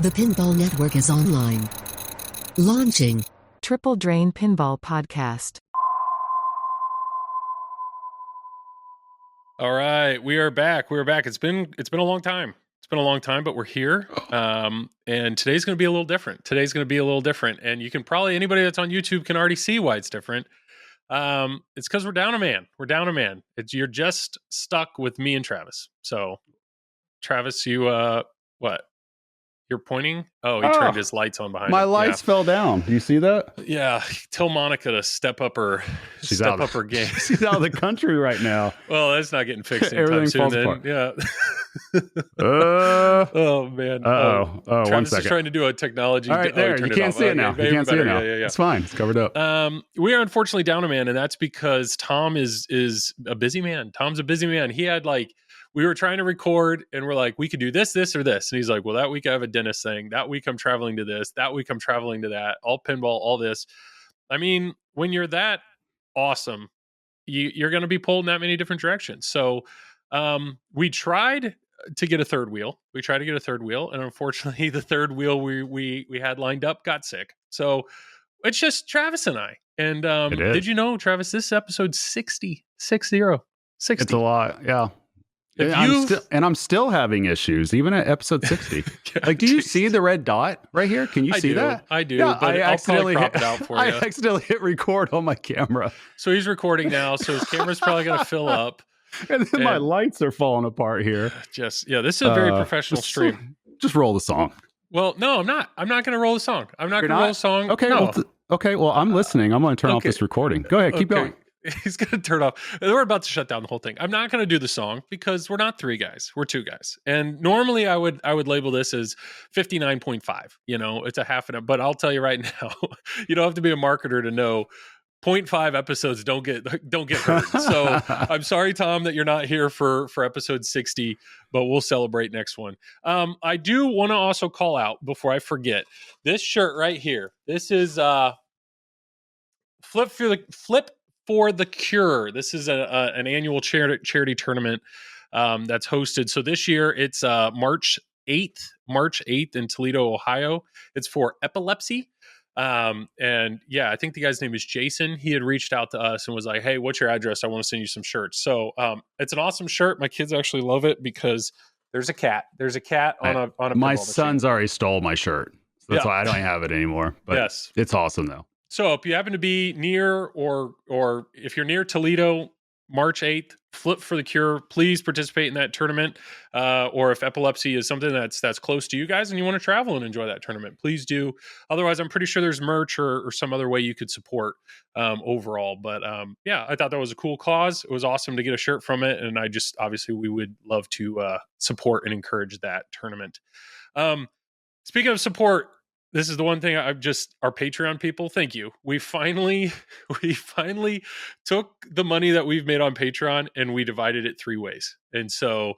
The Pinball Network is online. Launching. Triple Drain Pinball Podcast. All right, we are back. It's been a long time. It's been a long time, but we're here. And today's going to be a little different. And you can probably, anybody that's on YouTube can already see why it's different. It's because we're down a man. You're just stuck with me and Travis. So, Travis, you what? You're pointing? Oh, he turned his lights on behind him. My lights fell down. Do you see that? Yeah. Tell Monica to step up her game. She's out of the country right now. Well, that's not getting fixed anytime soon. Then. Yeah. Oh man. Oh, Travis 1 second. Is trying to do a technology. All right, there. You can't see it now. You can't see it now. Yeah. It's fine. It's covered up. We are unfortunately down a man, and that's because Tom is a busy man. Tom's a busy man. He had we were trying to record and we're like, we could do this, or this. And he's like, well, that week I have a dentist thing. That week I'm traveling to this. That week I'm traveling to that. All pinball, all this. I mean, when you're that awesome, you're going to be pulled in that many different directions. So we tried to get a third wheel. And unfortunately, the third wheel we had lined up got sick. So it's just Travis and I. And did you know, Travis, this is episode 60. 60. It's a lot. Yeah. I'm still having issues, even at episode 60. Do you see the red dot right here? Can you see that? I do. Yeah, but I'll probably crop it out for you. I accidentally hit record on my camera. So he's recording now, so his camera's probably going to fill up. And then my lights are falling apart here. This is a very professional stream. Just roll the song. Well, no, I'm not. I'm not going to roll the song. Okay, no. Well, I'm listening. I'm going to turn off this recording. Go ahead, keep going. He's going to turn off. We're about to shut down the whole thing. I'm not going to do the song because we're not 3 guys. We're 2 guys. And normally I would label this as 59.5. It's a half an hour. But I'll tell you right now, you don't have to be a marketer to know 0.5 episodes don't get heard. So I'm sorry, Tom, that you're not here for episode 60, but we'll celebrate next one. I do want to also call out before I forget this shirt right here. This is Flip for the Cure. This is an annual charity tournament that's hosted. So this year it's March 8th in Toledo, Ohio. It's for epilepsy. And yeah, I think the guy's name is Jason. He had reached out to us and was like, hey, what's your address? I want to send you some shirts. So it's an awesome shirt. My kids actually love it because there's a cat. There's a cat on a my son's already stole my shirt. So that's why I don't have it anymore. But yes. It's awesome though. So if you happen to be near or if you're near Toledo, March 8th, Flip for the Cure, please participate in that tournament. Or if epilepsy is something that's close to you guys and you want to travel and enjoy that tournament, please do. Otherwise, I'm pretty sure there's merch or some other way you could support overall. But yeah, I thought that was a cool cause. It was awesome to get a shirt from it. And obviously we would love to support and encourage that tournament. Speaking of support, this is the one thing our Patreon people, thank you. We finally took the money that we've made on Patreon and we divided it 3 ways. And so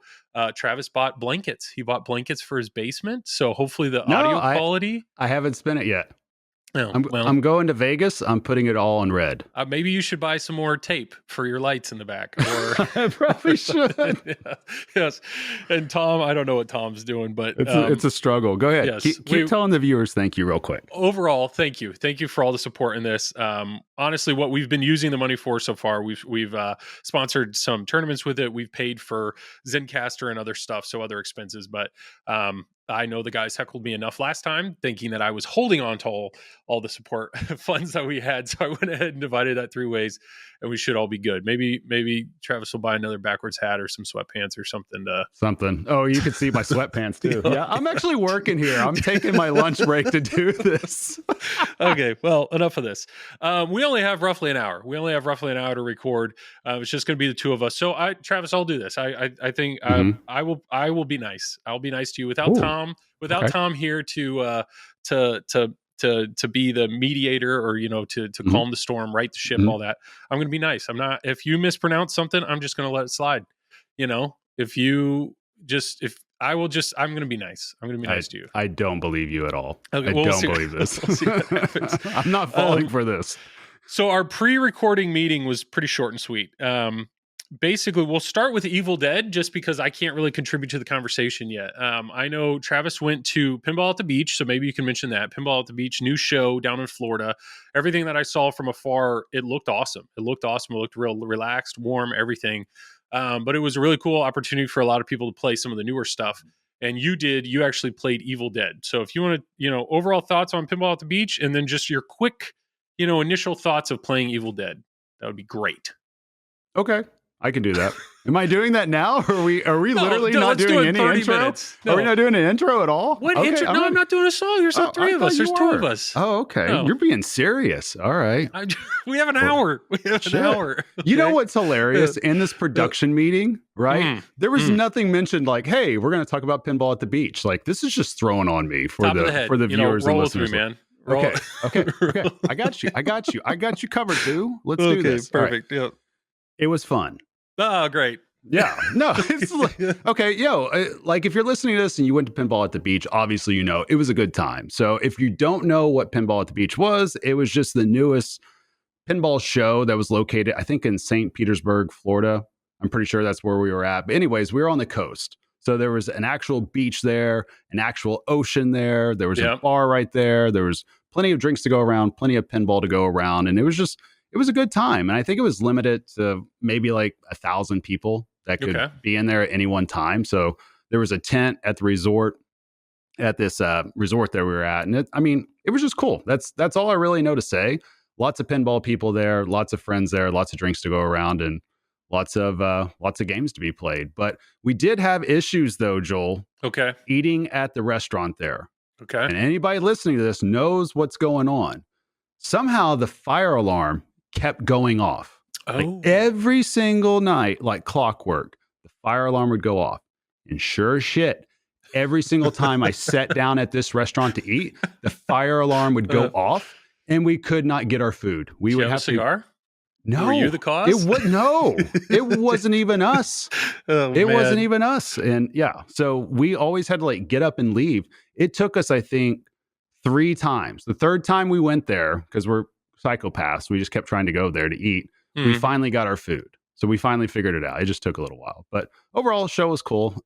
Travis bought blankets. He bought blankets for his basement. So hopefully the audio quality. I haven't spent it yet. No, I'm going to Vegas. I'm putting it all on red. Maybe you should buy some more tape for your lights in the back. Or I probably should. Yeah, yes. And Tom, I don't know what Tom's doing, but it's a struggle. Go ahead. Yes, keep telling the viewers thank you real quick. Overall, thank you. Thank you for all the support in this. Honestly, what we've been using the money for so far, we've sponsored some tournaments with it. We've paid for Zencaster and other stuff, so other expenses. But I know the guys heckled me enough last time, thinking that I was holding on to all the support funds that we had. So I went ahead and divided that 3 ways, and we should all be good. Maybe Travis will buy another backwards hat or some sweatpants or something. Something. Oh, you can see my sweatpants too. Yeah, I'm actually working here. I'm taking my lunch break to do this. Okay, well, enough of this. We only have roughly an hour. To record. It's just going to be the 2 of us. So, Travis, I'll do this. I think I will be nice. I'll be nice to you without Tom. Tom here to be the mediator or to calm the storm, right the ship, all that. I'm going to be nice. I'm not. If you mispronounce something, I'm just going to let it slide. I'm going to be nice. I'm going to be nice to you. I don't believe you at all. Okay, I don't believe this. We'll see what happens. I'm not falling for this. So our pre-recording meeting was pretty short and sweet. basically, we'll start with Evil Dead just because I can't really contribute to the conversation yet. I know Travis went to Pinball at the Beach, so maybe you can mention that. Pinball at the Beach, new show down in Florida. Everything that I saw from afar, it looked awesome. It looked real relaxed, warm, everything. But it was a really cool opportunity for a lot of people to play some of the newer stuff. And you actually played Evil Dead. So if you want to, overall thoughts on Pinball at the Beach, and then just your quick, initial thoughts of playing Evil Dead, that would be great. Okay. I can do that. Am I doing that now? Or are we literally not doing any intro? No. Are we not doing an intro at all? What intro? No, I'm not doing a song. There's not three of us. There's two of us. Oh, okay. No. You're being serious. All right. We have an hour. An hour. Okay. You know what's hilarious? In this production meeting, right? There was nothing mentioned like, hey, we're going to talk about Pinball at the Beach. Like, this is just thrown on me for the viewers and listeners. Roll through, man. Okay. I got you covered, dude. Let's do this. Perfect. Right. Yep. It was fun. Oh, great. Yeah. No, it's like, okay, like if you're listening to this and you went to Pinball at the Beach, obviously, it was a good time. So if you don't know what Pinball at the Beach was, it was just the newest pinball show that was located, I think, in St. Petersburg, Florida. I'm pretty sure that's where we were at. But anyways, we were on the coast. So there was an actual beach there, an actual ocean there. There was a bar right there. There was plenty of drinks to go around, plenty of pinball to go around. And it was a good time. And I think it was limited to maybe like 1,000 people that could be in there at any one time. So there was a tent at the resort, at this resort that we were at. And it was just cool. That's all I really know to say. Lots of pinball people there, lots of friends there, lots of drinks to go around, and lots of games to be played. But we did have issues though, Joel. Okay. Eating at the restaurant there. Okay. And anybody listening to this knows what's going on. Somehow the fire alarm kept going off. Like every single night, like clockwork, the fire alarm would go off. And sure as shit, every single time I sat down at this restaurant to eat, the fire alarm would go off and we could not get our food. We would have a cigar? No. Were you the cause? It wasn't even us. Wasn't even us. And so we always had to like get up and leave. It took us, I think, 3 times. The third time we went there, because we're psychopaths, we just kept trying to go there to eat. We finally got our food. So we finally figured it out. It just took a little while. But overall, the show was cool.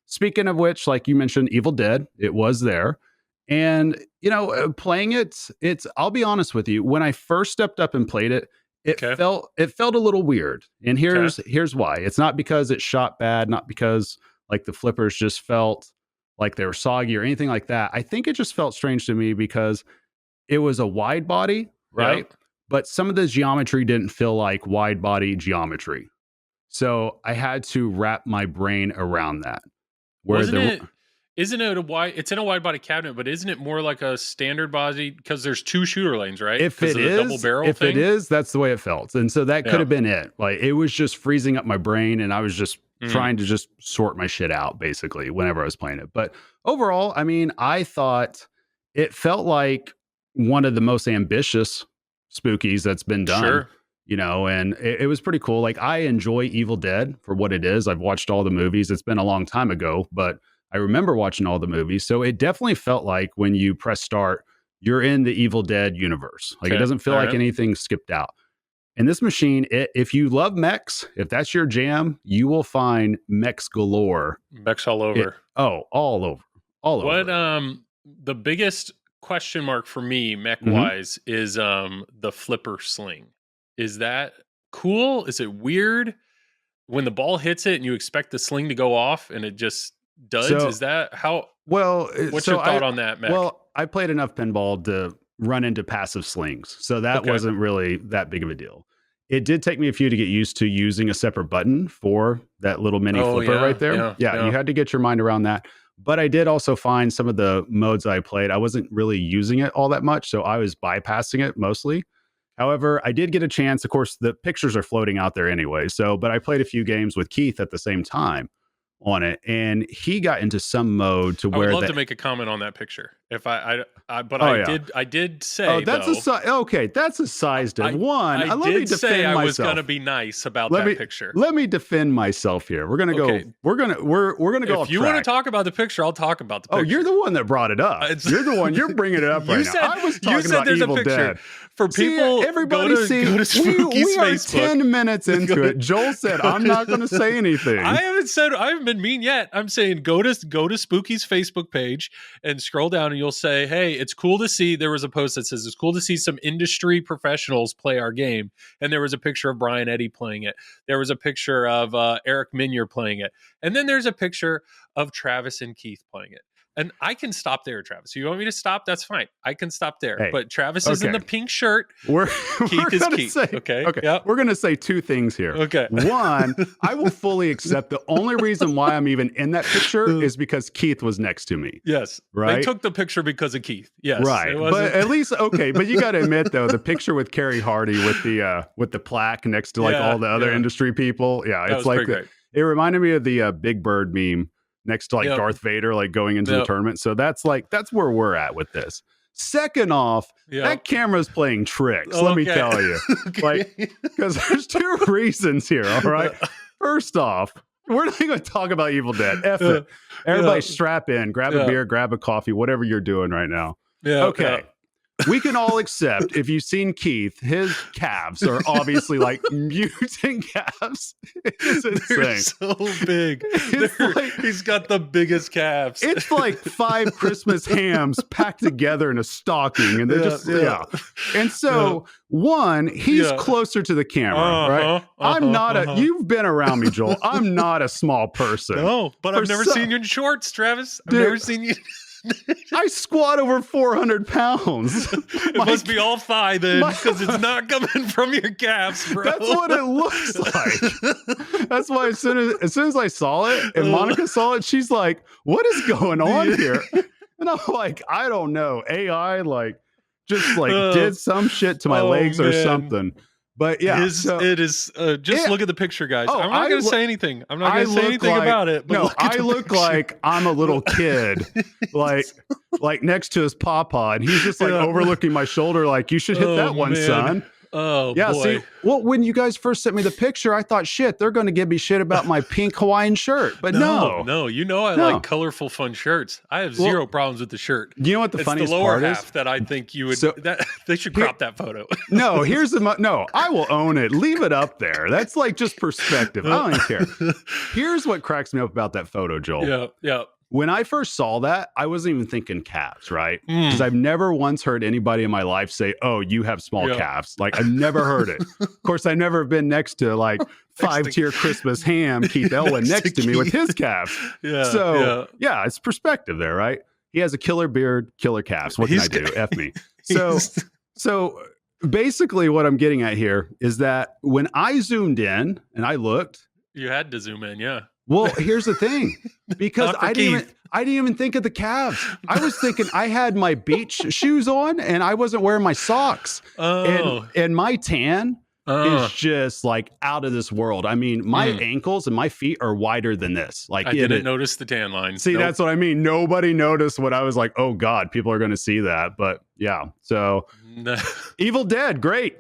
Speaking of which, like you mentioned, Evil Dead, it was there. And, playing it's, I'll be honest with you, when I first stepped up and played it, it felt a little weird. And here's why. It's not because it shot bad, not because like the flippers just felt like they were soggy or anything like that. I think it just felt strange to me because it was a wide body, right? Yep. But some of the geometry didn't feel like wide body geometry. So I had to wrap my brain around that. Isn't it it's in a wide body cabinet, but isn't it more like a standard body because there's 2 shooter lanes, right? If it is, double barrel thing? It is, that's the way it felt. And so that could have been it. Like it was just freezing up my brain and I was just trying to just sort my shit out basically whenever I was playing it. But overall, I thought it felt like one of the most ambitious spookies that's been done. Sure. And it was pretty cool. Like I enjoy Evil Dead for what it is. I've watched all the movies. It's been a long time ago, but I remember watching all the movies. So it definitely felt like when you press start, you're in the Evil Dead universe. Like it doesn't feel like anything skipped out. And this machine, if you love mechs, if that's your jam, you will find mechs galore. Mechs all over. All over. What the biggest question mark for me mech wise is the flipper sling. Is that cool? Is it weird when the ball hits it and you expect the sling to go off and it just does? So, is that how? Well, what's your thought on that, mech? Well, I played enough pinball to run into passive slings, so that wasn't really that big of a deal. It did take me a few to get used to using a separate button for that little mini flipper right there. Yeah, you had to get your mind around that. But I did also find some of the modes I played, I wasn't really using it all that much, so I was bypassing it mostly. However, I did get a chance. Of course, the pictures are floating out there anyway. But I played a few games with Keith at the same time on it, and he got into some mode to where I would love to make a comment on that picture. If but Oh, yeah. I did say, Oh, that's though, okay. That's a size difference. One, I let me did defend say I was myself. going to be nice about Let that me picture. let me defend myself here. We're gonna Okay. go. We're gonna go. If off you want track. to talk about the picture, I'll talk about the picture. Oh, you're the one that brought it up. You're the one. You're bringing it up right now. I was talking about there's Evil a picture. Dead. For people, everybody go to Spooky's we are Facebook. 10 minutes into it. Joel said, "I'm not going to say anything." I haven't been mean yet. I'm saying go to Spooky's Facebook page and scroll down, and you'll say, "Hey, it's cool to see." There was a post that says it's cool to see some industry professionals play our game, and there was a picture of Brian Eddy playing it. There was a picture of Eric Minier playing it, and then there's a picture of Travis and Keith playing it. And I can stop there, Travis. You want me to stop? That's fine. I can stop there. Hey, but Travis is in the pink shirt. Keith is Keith. Okay. Yep. We're going to say two things here. Okay. One, I will fully accept the only reason why I'm even in that picture is because Keith was next to me. Yes. Right. They took the picture because of Keith. Yes. Right. But at least, okay. But you got to admit, though, the picture with Carrie Hardy with the plaque next to like all the other industry people. Yeah. That It's like, it reminded me of the Big Bird meme next to like Darth Vader, like going into the tournament. So that's where we're at with this. Second off, that camera's playing tricks. Let me tell you, like, because there's two reasons here. All right. First off, we're not going to talk about Evil Dead. F it. Everybody strap in, grab a beer, grab a coffee, whatever you're doing right now. Yeah. Okay. We can all accept, if you've seen Keith, his calves are obviously like mutant calves. It's insane. They're so big. He's got the biggest calves. It's like 5 Christmas hams packed together in a stocking. And they're And so, one, he's closer to the camera, right? I'm not you've been around me, Joel. I'm not a small person. No, but I've never seen you in shorts, Travis. I've never seen you. I squat over 400 pounds. It must be all thigh then, because it's not coming from your calves, bro. That's what it looks like. That's why as soon as I saw it and Monica saw it, she's like, "What is going on here?" And I'm like, "I don't know. AI just did some shit to my legs or something." But yeah, it is. Just look at the picture, guys. I'm not going to say anything. I'm not going to say anything about it. But no, I look like I'm a little kid, like next to his papa, and he's just like overlooking my shoulder, like, "You should hit that one, son." Oh, yeah. boy. See, well, when you guys first sent me the picture, I thought, shit, they're going to give me shit about my pink Hawaiian shirt. But no. I like colorful, fun shirts. I have zero problems with the shirt. You know what the funniest part is? The lower part half that I think you would. They should crop that photo. No, I will own it. Leave it up there. That's like just perspective. I don't even care. Here's what cracks me up about that photo, Joel. Yeah. When I first saw that, I wasn't even thinking calves, right? Because I've never once heard anybody in my life say, "Oh, you have small calves." Like, I've never heard it. Of course, I've never been next to like 5-tier Christmas ham, Keith Elwin next to me with his calves. Yeah, it's perspective there, right? He has a killer beard, killer calves. What can I do? F me. So basically what I'm getting at here is that when I zoomed in and I looked. You had to zoom in, yeah. Well, here's the thing, because I didn't even think of the calves. I was thinking I had my beach shoes on and I wasn't wearing my socks. And my tan is just like out of this world. I mean, my ankles and my feet are wider than this. Like, I didn't notice the tan line. See, that's what I mean. Nobody noticed what I was like, "Oh God, people are going to see that." But yeah, so Evil Dead, great,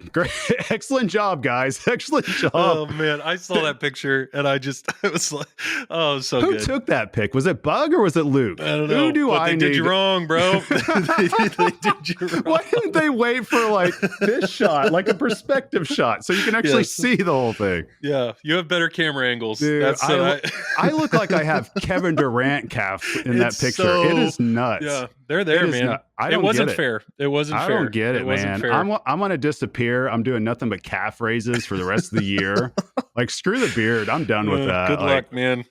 excellent job, guys, excellent job. Oh man, I saw that picture and I was like, "Oh, so Who good." Who took that pic? Was it Bug or was it Luke? I don't know. Who do I need? They did you wrong, bro. They did you wrong. Why didn't they wait for like this shot, like a perspective shot, so you can actually see the whole thing? Yeah, you have better camera angles. Dude, I look like I have Kevin Durant calves in that picture. It is nuts. Yeah, they're there, man. It wasn't fair. It wasn't fair. I don't get it, man. I'm gonna disappear. I'm doing nothing but calf raises for the rest of the year. Like, screw the beard. I'm done with that. Good luck, man.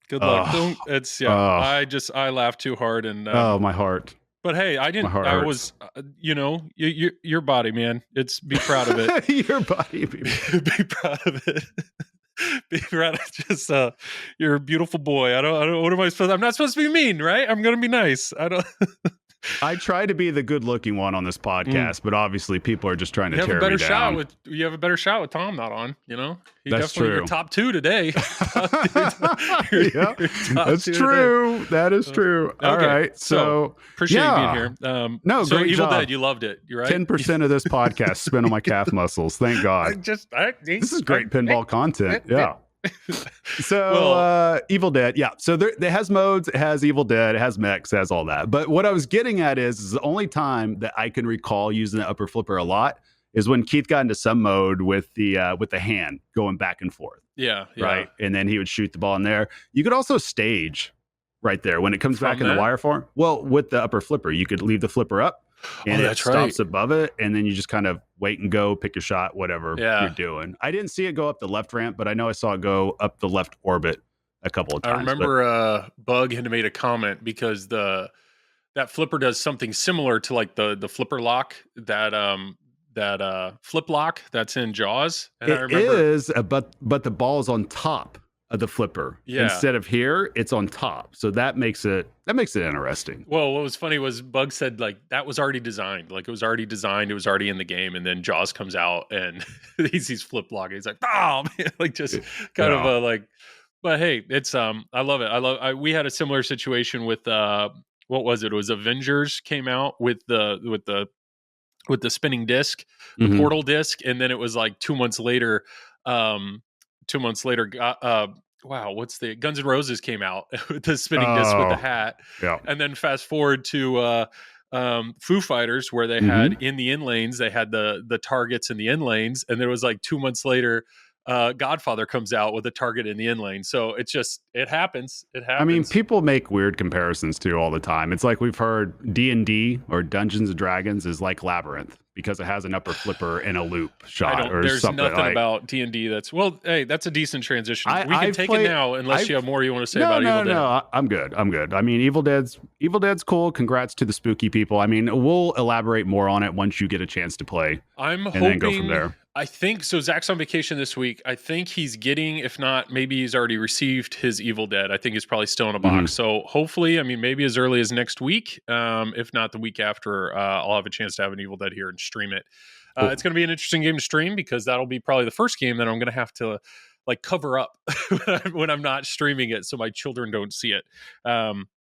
Good luck. I laughed too hard and my heart. But hey, I didn't. I was, your body, man. Be proud of it. Your body, be proud of it. Be proud of just you're a beautiful boy. I don't. What am I supposed? I'm not supposed to be mean, right? I'm gonna be nice. I don't. I try to be the good-looking one on this podcast, but obviously people are just trying to tear me down. You have a better shot with Tom not on. You know, he's That's definitely true. your top two today. Yeah, that's true. That is true. All Okay, right, so appreciate you being here. No, so great Evil job. Dead, you loved it. You're right. 10% of this podcast spent on my calf muscles. Thank God. This is great pinball content. Yeah. So Evil Dead, yeah. So it has modes, it has Evil Dead, it has mechs, it has all that. But what I was getting at is the only time that I can recall using the upper flipper a lot is when Keith got into some mode with the hand going back and forth. Yeah. Right. And then he would shoot the ball in there. You could also stage right there when it comes back in the wire form. Well, with the upper flipper, you could leave the flipper up and it stops above it, and then you just kind of wait and go, pick your shot, whatever you're doing. I didn't see it go up the left ramp, but I know I saw it go up the left orbit a couple of times. I remember Bug had made a comment because that flipper does something similar to like the flipper lock that flip lock that's in Jaws. And I remember but the ball's on top of the flipper instead of here. It's on top, so that makes it interesting. Well, what was funny was Bug said like that was already designed, like it was already designed, it was already in the game, and then Jaws comes out and he's flip blocking. He's like, oh man, like just kind of a like. But hey, it's I love it. We had a similar situation with what was it? It was Avengers came out with the spinning disc, the portal disc, and then it was like 2 months later. 2 months later, what's the Guns N' Roses came out with the spinning disc with the hat, and then fast forward to Foo Fighters, where they had in the in lanes, they had the targets in the in lanes, and there was like 2 months later, Godfather comes out with a target in the in lane. So it happens. It happens. I mean, people make weird comparisons too all the time. It's like we've heard D&D or Dungeons and Dragons is like Labyrinth because it has an upper flipper and a loop shot or there's something. There's nothing about D&D that's that's a decent transition. We can take it now unless you have more you want to say about Evil Dead. No, I'm good. I mean, Evil Dead's cool. Congrats to the spooky people. I mean, we'll elaborate more on it once you get a chance to play. I'm hoping. Then go from there. I think so. Zach's on vacation this week. I think he's getting, if not, maybe he's already received his Evil Dead. I think he's probably still in a box. So hopefully, I mean, maybe as early as next week, if not the week after, I'll have a chance to have an Evil Dead here and stream it. Cool. It's going to be an interesting game to stream because that'll be probably the first game that I'm going to have to like cover up when I'm not streaming it so my children don't see it,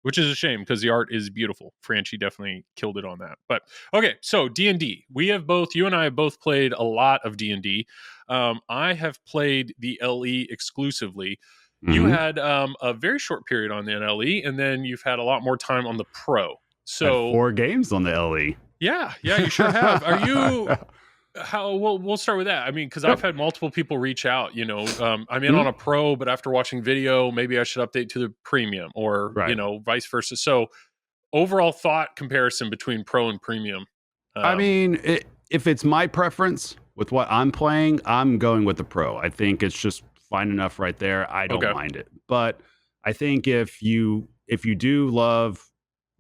which is a shame because the art is beautiful. Franchi definitely killed it on that. But okay, so D&D. You and I have both played a lot of D&D. I have played the LE exclusively. You had a very short period on the LE, and then you've had a lot more time on the Pro. So 4 games on the LE. Yeah, you sure have. Are you... we'll start with that. I mean, because I've had multiple people reach out, I'm in on a Pro, but after watching video, maybe I should update to the premium or, vice versa. So overall thought comparison between Pro and premium. I mean, if it's my preference with what I'm playing, I'm going with the Pro. I think it's just fine enough right there. I don't mind it. But I think if you do love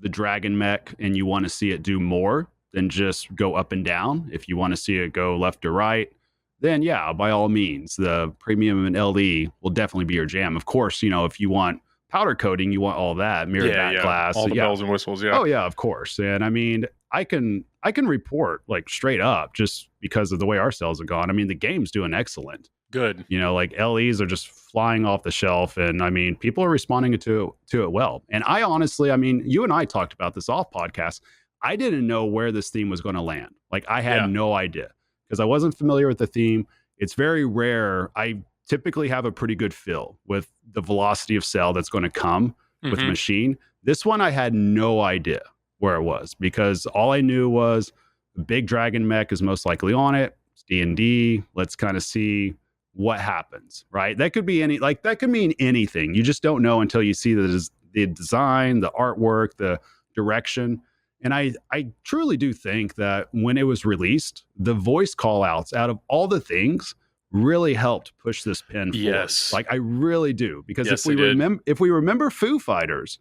the Dragon mech and you want to see it do more, then just go up and down. If you want to see it go left or right, then yeah, by all means, the premium and LE will definitely be your jam. Of course, if you want powder coating, you want all that mirrored back glass, all the bells and whistles. Yeah. Oh yeah, of course. And I mean, I can report like straight up just because of the way our sales have gone. I mean, the game's doing excellent. Good. Like LEs are just flying off the shelf, and I mean, people are responding to it well. And I honestly, I mean, you and I talked about this off podcast. I didn't know where this theme was going to land. Like I had no idea because I wasn't familiar with the theme. It's very rare. I typically have a pretty good feel with the velocity of cell that's going to come with the machine. This one, I had no idea where it was because all I knew was the big Dragon mech is most likely on it. It's D&D. Let's kind of see what happens, right? That could be that could mean anything. You just don't know until you see the design, the artwork, the direction. And I truly do think that when it was released, the voice call outs out of all the things really helped push this pin forward. Yes. Like I really do. Because if we remember Foo Fighters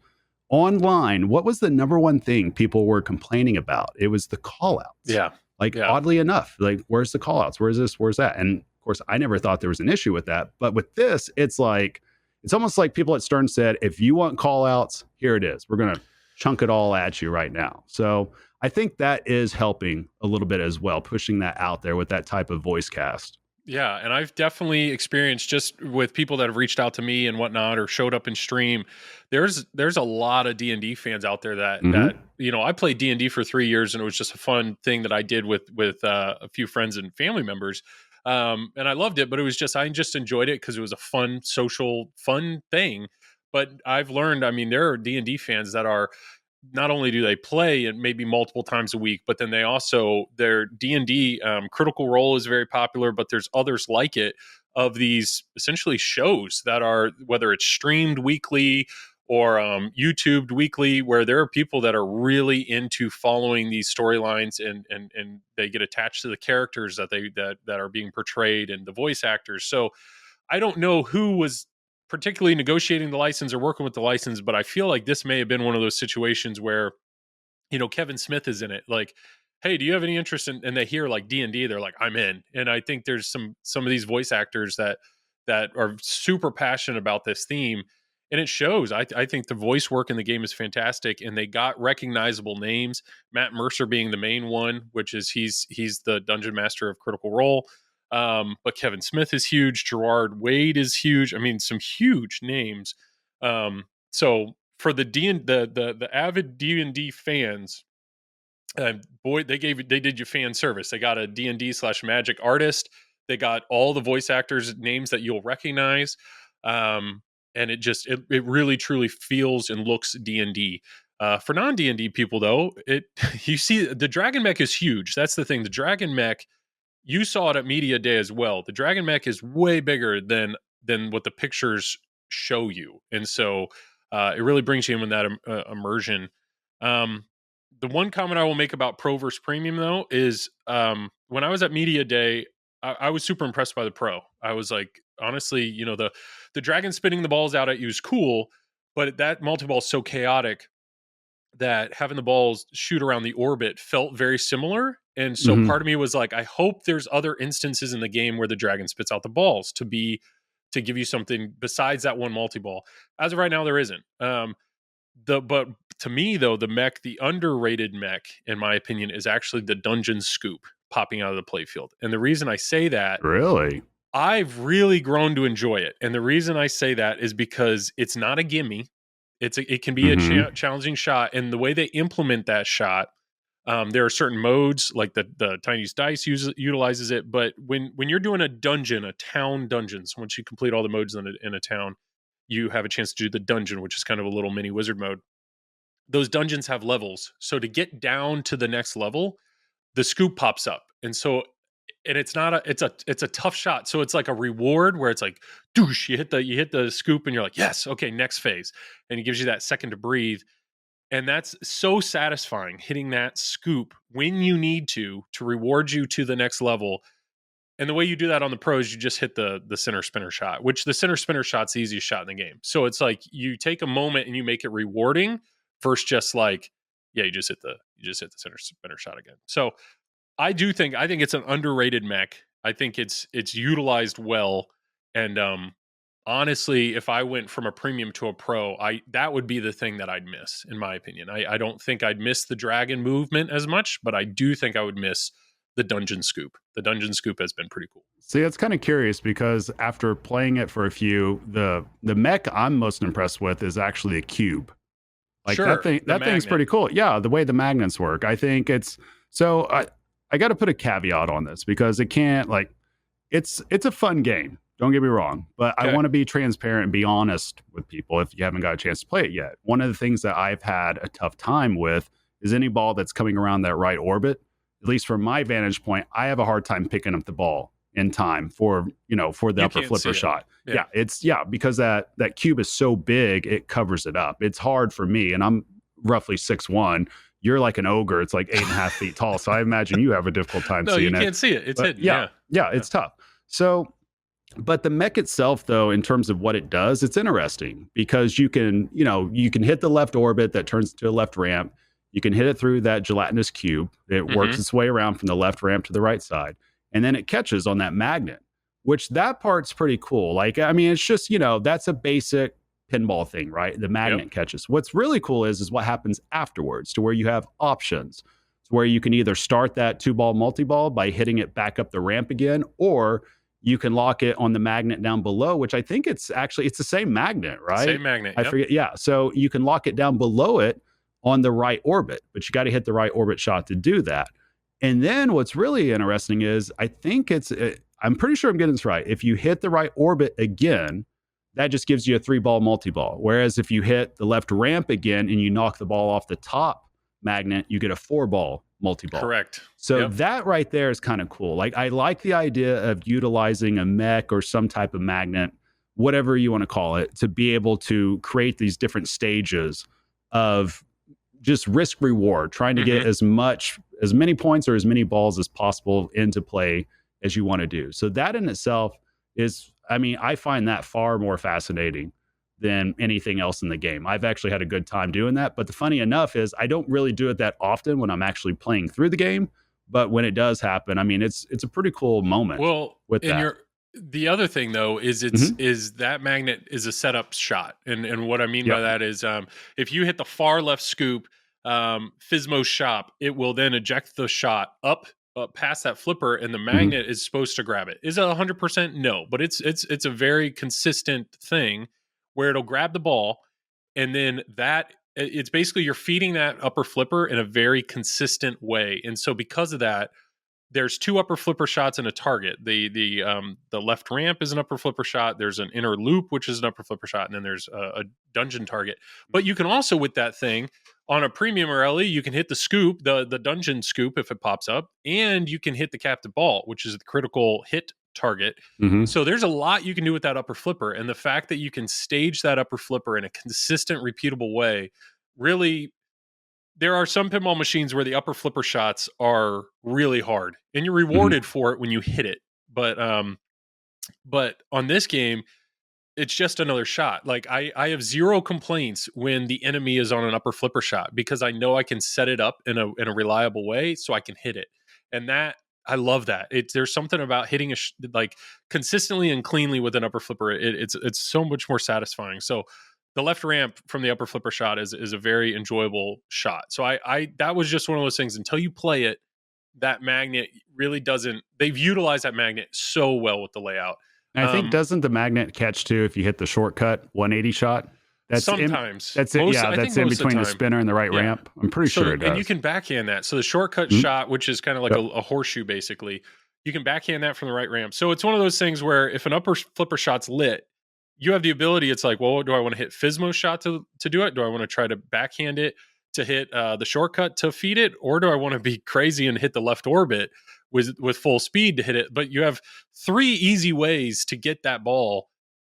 online, what was the number one thing people were complaining about? It was the call outs. Yeah. Oddly enough, where's the call outs? Where's this? Where's that? And of course, I never thought there was an issue with that. But with this, it's almost like people at Stern said, if you want call outs, here it is. We're going to chunk it all at you right now. So I think that is helping a little bit as well, pushing that out there with that type of voice cast. Yeah, and I've definitely experienced just with people that have reached out to me and whatnot or showed up in stream. There's a lot of D&D fans out there that I played D&D for 3 years, and it was just a fun thing that I did with a few friends and family members, and I loved it. But I just enjoyed it because it was a fun social fun thing. But I've learned, I mean, there are D&D fans that are not only do they play and maybe multiple times a week, but then their D&D Critical Role is very popular, but there's others like it of these essentially shows that are, whether it's streamed weekly or YouTubed weekly, where there are people that are really into following these storylines and they get attached to the characters that are being portrayed and the voice actors. So I don't know who was particularly negotiating the license or working with the license, but I feel like this may have been one of those situations where, Kevin Smith is in it. Like, hey, do you have any interest in? And they hear like D&D, they're like, I'm in. And I think there's some of these voice actors that are super passionate about this theme, and it shows. I think the voice work in the game is fantastic, and they got recognizable names. Matt Mercer being the main one, which is he's the dungeon master of Critical Role. But Kevin Smith is huge. Gerard Wade is huge. I mean, some huge names. So for the avid D&D fans, boy, they did you fan service. They got a D&D/magic artist. They got all the voice actors' names that you'll recognize. And it really truly feels and looks D&D. For non-D&D people though, you see the Dragon Mech is huge. That's the thing. The Dragon Mech, you saw it at Media Day as well. The Dragon Mech is way bigger than what the pictures show you. And so it really brings you in that immersion. The one comment I will make about Pro versus Premium, though, is when I was at Media Day, I was super impressed by the Pro. I was like, honestly, the dragon spinning the balls out at you is cool, but that multi-ball is so chaotic that having the balls shoot around the orbit felt very similar. And so part of me was like, I hope there's other instances in the game where the dragon spits out the balls to give you something besides that one multi-ball. As of right now, there isn't. But to me, though, the underrated mech, in my opinion, is actually the dungeon scoop popping out of the playfield. And the reason I say that, really, I've really grown to enjoy it. And the reason I say that is because it's not a gimme. It can be a challenging shot, and the way they implement that shot, there are certain modes, like the Tiny's Dice utilizes it. But when you're doing a town dungeon, so once you complete all the modes in a town, you have a chance to do the dungeon, which is kind of a little mini wizard mode. Those dungeons have levels, so to get down to the next level, the scoop pops up, and it's a tough shot. So it's like a reward where it's like, douche, you hit the scoop and you're like, yes, okay, next phase. And it gives you that second to breathe. And that's so satisfying, hitting that scoop when you need to reward you to the next level. And the way you do that on the pros, you just hit the center spinner shot, which the center spinner shot's the easiest shot in the game. So it's like you take a moment and you make it rewarding versus just like, yeah, you just hit the center spinner shot again. So I think it's an underrated mech. I think it's utilized well. And honestly, if I went from a premium to a pro, that would be the thing that I'd miss, in my opinion. I don't think I'd miss the dragon movement as much, but I do think I would miss the dungeon scoop. The dungeon scoop has been pretty cool. See, it's kind of curious because after playing it for a few, the mech I'm most impressed with is actually a cube. Like sure, that thing's pretty cool. Yeah, the way the magnets work. I think it's so I got to put a caveat on this because it can't it's a fun game. Don't get me wrong, but okay. I want to be transparent and be honest with people if you haven't got a chance to play it yet. One of the things that I've had a tough time with is any ball that's coming around that right orbit. At least from my vantage point, I have a hard time picking up the ball in time for the upper flipper shot. Yeah, because that cube is so big, it covers it up. It's hard for me, and I'm roughly 6'1". You're like an ogre. It's like 8.5 feet tall. So I imagine you have a difficult time seeing it. No, you can't see it. It's hidden. Yeah, it's tough. So, but the mech itself, though, in terms of what it does, it's interesting because you can hit the left orbit that turns to a left ramp. You can hit it through that gelatinous cube. It works its way around from the left ramp to the right side. And then it catches on that magnet, which that part's pretty cool. Like, I mean, it's just, that's a basic pinball thing, right? The magnet Yep. catches. What's really cool is what happens afterwards, to where you have options, to where you can either start that 2-ball multi-ball by hitting it back up the ramp again, or you can lock it on the magnet down below, which I think it's the same magnet, right? Same magnet. I Yep. forget. Yeah. So you can lock it down below it on the right orbit, but you got to hit the right orbit shot to do that. And then what's really interesting is I'm pretty sure I'm getting this right. If you hit the right orbit again, that just gives you a 3-ball multi-ball. Whereas if you hit the left ramp again and you knock the ball off the top magnet, you get a 4-ball multi-ball. Correct. So that right there is kind of cool. Like, I like the idea of utilizing a mech or some type of magnet, whatever you want to call it, to be able to create these different stages of just risk reward, trying to get as many points or as many balls as possible into play as you want to do. So that in itself is, I find that far more fascinating than anything else in the game. I've actually had a good time doing that. But the funny enough is I don't really do it that often when I'm actually playing through the game. But when it does happen, it's a pretty cool moment. Well, with that. The other thing though is is that magnet is a setup shot, and what I mean by that is if you hit the far left scoop, Fismo's shop, it will then eject the shot up past that flipper, and the magnet is supposed to grab it. Is it 100%? No, but it's a very consistent thing where it'll grab the ball, and then it's basically you're feeding that upper flipper in a very consistent way, and so because of that, there's 2 upper flipper shots and a target. The left ramp is an upper flipper shot. There's an inner loop, which is an upper flipper shot, and then there's a dungeon target. But you can also, with that thing, on a premium or LE, you can hit the scoop, the dungeon scoop if it pops up, and you can hit the captive ball, which is the critical hit target. So there's a lot you can do with that upper flipper, and the fact that you can stage that upper flipper in a consistent, repeatable way, really. There are some pinball machines where the upper flipper shots are really hard, and you're rewarded for it when you hit it. But on this game, it's just another shot. Like I have zero complaints when the enemy is on an upper flipper shot, because I know I can set it up in a reliable way so I can hit it. And that, I love that. There's something about hitting like consistently and cleanly with an upper flipper. It's so much more satisfying. So the left ramp from the upper flipper shot is a very enjoyable shot. So I that was just one of those things. Until you play it, that magnet really doesn't. They've utilized that magnet so well with the layout. And I think, doesn't the magnet catch too if you hit the shortcut 180 shot? That's sometimes. That's it. That's in between the spinner and the right ramp. I'm pretty sure it does. And you can backhand that. So the shortcut shot, which is kind of like a horseshoe, basically, you can backhand that from the right ramp. So it's one of those things where if an upper flipper shot's lit, you have the ability. It's like, well, do I want to hit Fismo's shot to do it? Do I want to try to backhand it to hit the shortcut to feed it? Or do I want to be crazy and hit the left orbit with full speed to hit it? But you have 3 easy ways to get that ball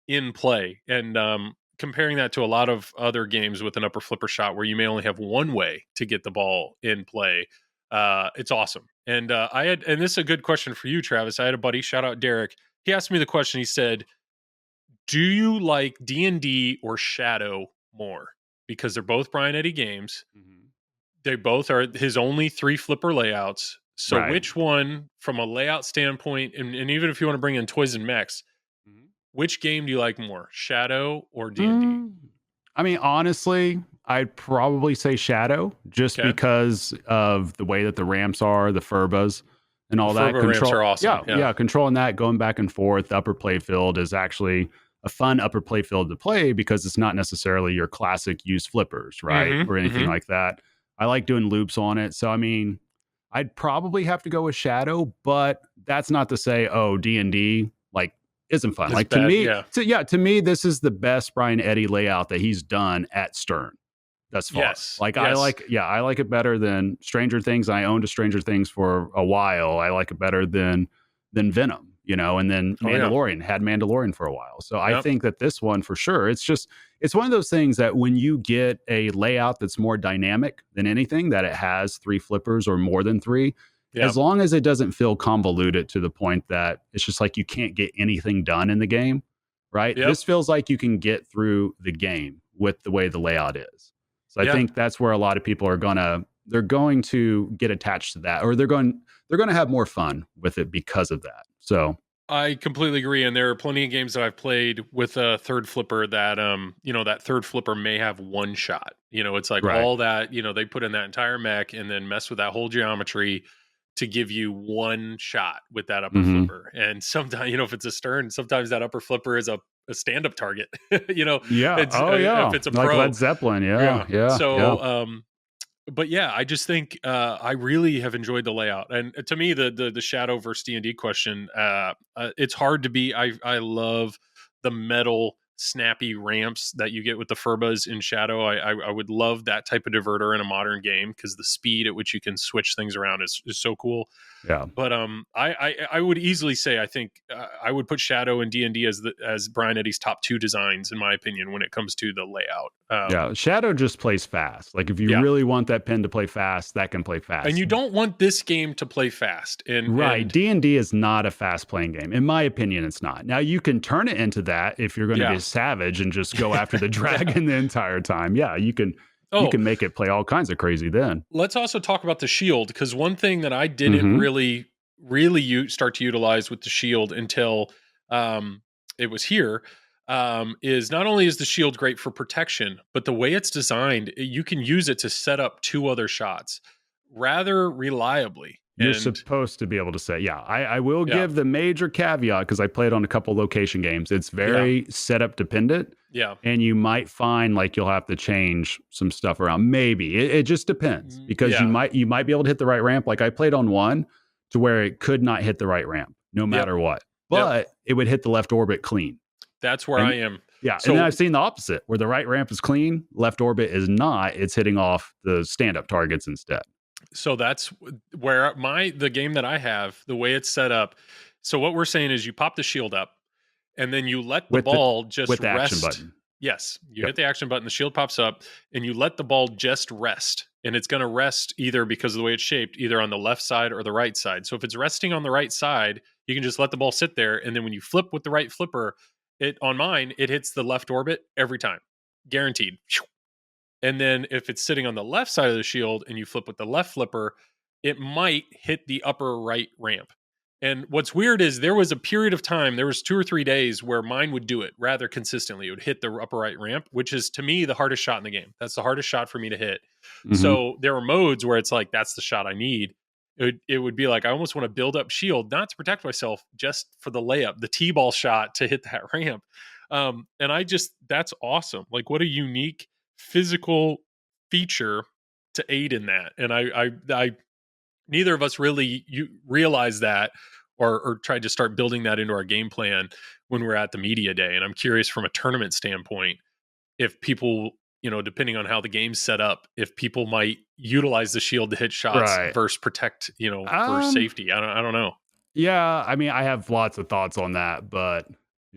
in play. And comparing that to a lot of other games with an upper flipper shot where you may only have one way to get the ball in play, it's awesome. And and this is a good question for you, Travis. I had a buddy, shout out Derek. He asked me the question. He said, do you like D&D or Shadow more? Because they're both Brian Eddy games. They both are his only 3 flipper layouts. So which one, from a layout standpoint, and even if you want to bring in toys and mechs, which game do you like more, Shadow or D&D? Honestly, I'd probably say Shadow, just because of the way that the ramps are, the furbas, and all that. Ramps are awesome. Yeah, controlling that, going back and forth. The upper play field is actually a fun upper play field to play because it's not necessarily your classic used flippers, right? Or anything like that. I like doing loops on it. So, I'd probably have to go with Shadow, but that's not to say, D&D isn't fun. It's bad, to me, this is the best Brian Eddy layout that he's done at Stern thus far. Yes. I like it better than Stranger Things. I owned a Stranger Things for a while. I like it better than Venom. And then Mandalorian had Mandalorian for a while. So I think that this one for sure, it's one of those things that when you get a layout that's more dynamic than anything, that it has 3 flippers or more than 3, as long as it doesn't feel convoluted to the point that it's just like you can't get anything done in the game, right? This feels like you can get through the game with the way the layout is. So I think that's where a lot of people are they're going to get attached to that, or they're going to have more fun with it because of that. So I completely agree. And there are plenty of games that I've played with a third flipper that, that third flipper may have one shot. It's like Right. all that, they put in that entire mech and then mess with that whole geometry to give you one shot with that upper Mhm. flipper. And sometimes, if it's a stern, sometimes that upper flipper is a stand-up target, Yeah. it's Oh, yeah. if it's a Like pro. Led Zeppelin. Yeah. Yeah. Yeah. Yeah. So, but yeah, I just think I really have enjoyed the layout, and to me, the Shadow versus D&D question, it's hard to be. I love the metal snappy ramps that you get with the Furbas in Shadow. I would love that type of diverter in a modern game because the speed at which you can switch things around is so cool. Yeah. But I would easily say I think I would put Shadow and D&D as Brian Eddy's top 2 designs in my opinion when it comes to the layout. Yeah. Shadow just plays fast. Like if you Yeah. really want that pin to play fast, that can play fast. And you don't want this game to play fast. Right. And D&D is not a fast playing game. In my opinion, it's not. Now you can turn it into that if you're going to Yeah. be a savage and just go after the dragon the entire time. Yeah, you can Oh, make it play all kinds of crazy then. let's also talk about the shield, because one thing that I didn't Mhm. really start to utilize with the shield until it was here, is not only is the shield great for protection, but the way it's designed, you can use it to set up 2 other shots rather reliably. You're And supposed to be able to say, yeah, I will Yeah. give the major caveat because I played on a couple location games. It's very setup dependent. yeah, And you might find like you'll have to change some stuff around. Maybe it just depends because yeah. you might be able to hit the right ramp. Like I played on one to where it could not hit the right ramp no matter what, but it would hit the left orbit clean. That's where And- I am. Yeah, So- and then I've seen the opposite where the right ramp is clean, left orbit is not. It's hitting off the stand up targets instead. So that's where the game that I have, the way it's set up. So what we're saying is you pop the shield up and then you let the With the- ball just with the rest. action button. Yes. You Yep. hit the action button, the shield pops up, and you let the ball just rest. And it's going to rest either because of the way it's shaped, either on the left side or the right side. So if it's resting on the right side, you can just let the ball sit there. And then when you flip with the right flipper, on mine, it hits the left orbit every time. Guaranteed. And then if it's sitting on the left side of the shield and you flip with the left flipper, it might hit the upper right ramp. And what's weird is there was a period of time, there was 2 or 3 days where mine would do it rather consistently. It would hit the upper right ramp, which is to me the hardest shot in the game. That's the hardest shot for me to hit. Mhm. So there were modes where it's like, that's the shot I need. It would be like, I almost want to build up shield, not to protect myself, just for the layup, the T-ball shot to hit that ramp. And that's awesome. Like what a unique physical feature to aid in that. And I neither of us really realized that or tried to start building that into our game plan when we're at the media day. And I'm curious from a tournament standpoint, if people, depending on how the game's set up, if people might utilize the shield to hit shots Right. versus protect, for safety. I don't know. Yeah, I mean, I have lots of thoughts on that, but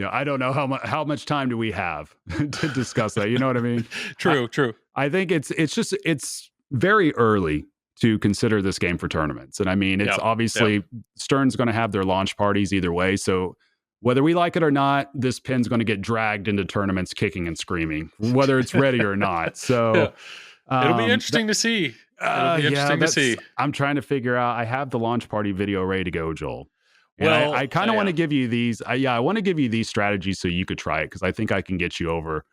I don't know how much time do we have to discuss that. You know what I mean? True. I think it's very early to consider this game for tournaments, and I mean, it's obviously Stern's going to have their launch parties either way. So whether we like it or not, this pin's going to get dragged into tournaments, kicking and screaming, whether it's ready or not. So it'll be interesting to see. It'll be interesting to see. I'm trying to figure out. I have the launch party video ready to go, Joel. And Well, I kind of want to give you these. I want to give you these strategies so you could try it because I think I can get you over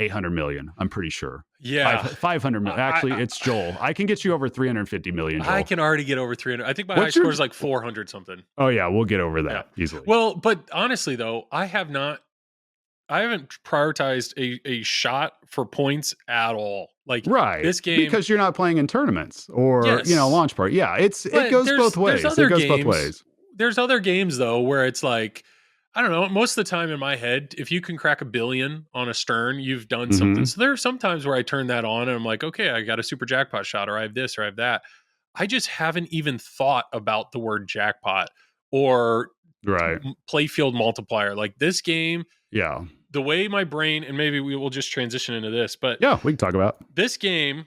800 million. I'm pretty sure. Yeah. 500 million. Actually, it's Joel. I can get you over 350 million. Joel. I can already get over 300. I think my What's high your- score is like 400 something. Oh yeah, we'll get over that easily. Well, but honestly though, I haven't prioritized a shot for points at all. Like right. this game, because you're not playing in tournaments or Yes. launch party. Yeah, it But goes there's- both ways. there's It other goes both games- ways. There's other games though where it's like, I don't know, most of the time in my head, if you can crack 1 billion on a Stern, you've done something. So there are some times where I turn that on and I'm like, okay, I got a super jackpot shot, or I have this, or I have that. I just haven't even thought about the word jackpot or Right. playfield multiplier. Like this game, Yeah. the way my brain, and maybe we will just transition into this, but Yeah, we can talk about. this game,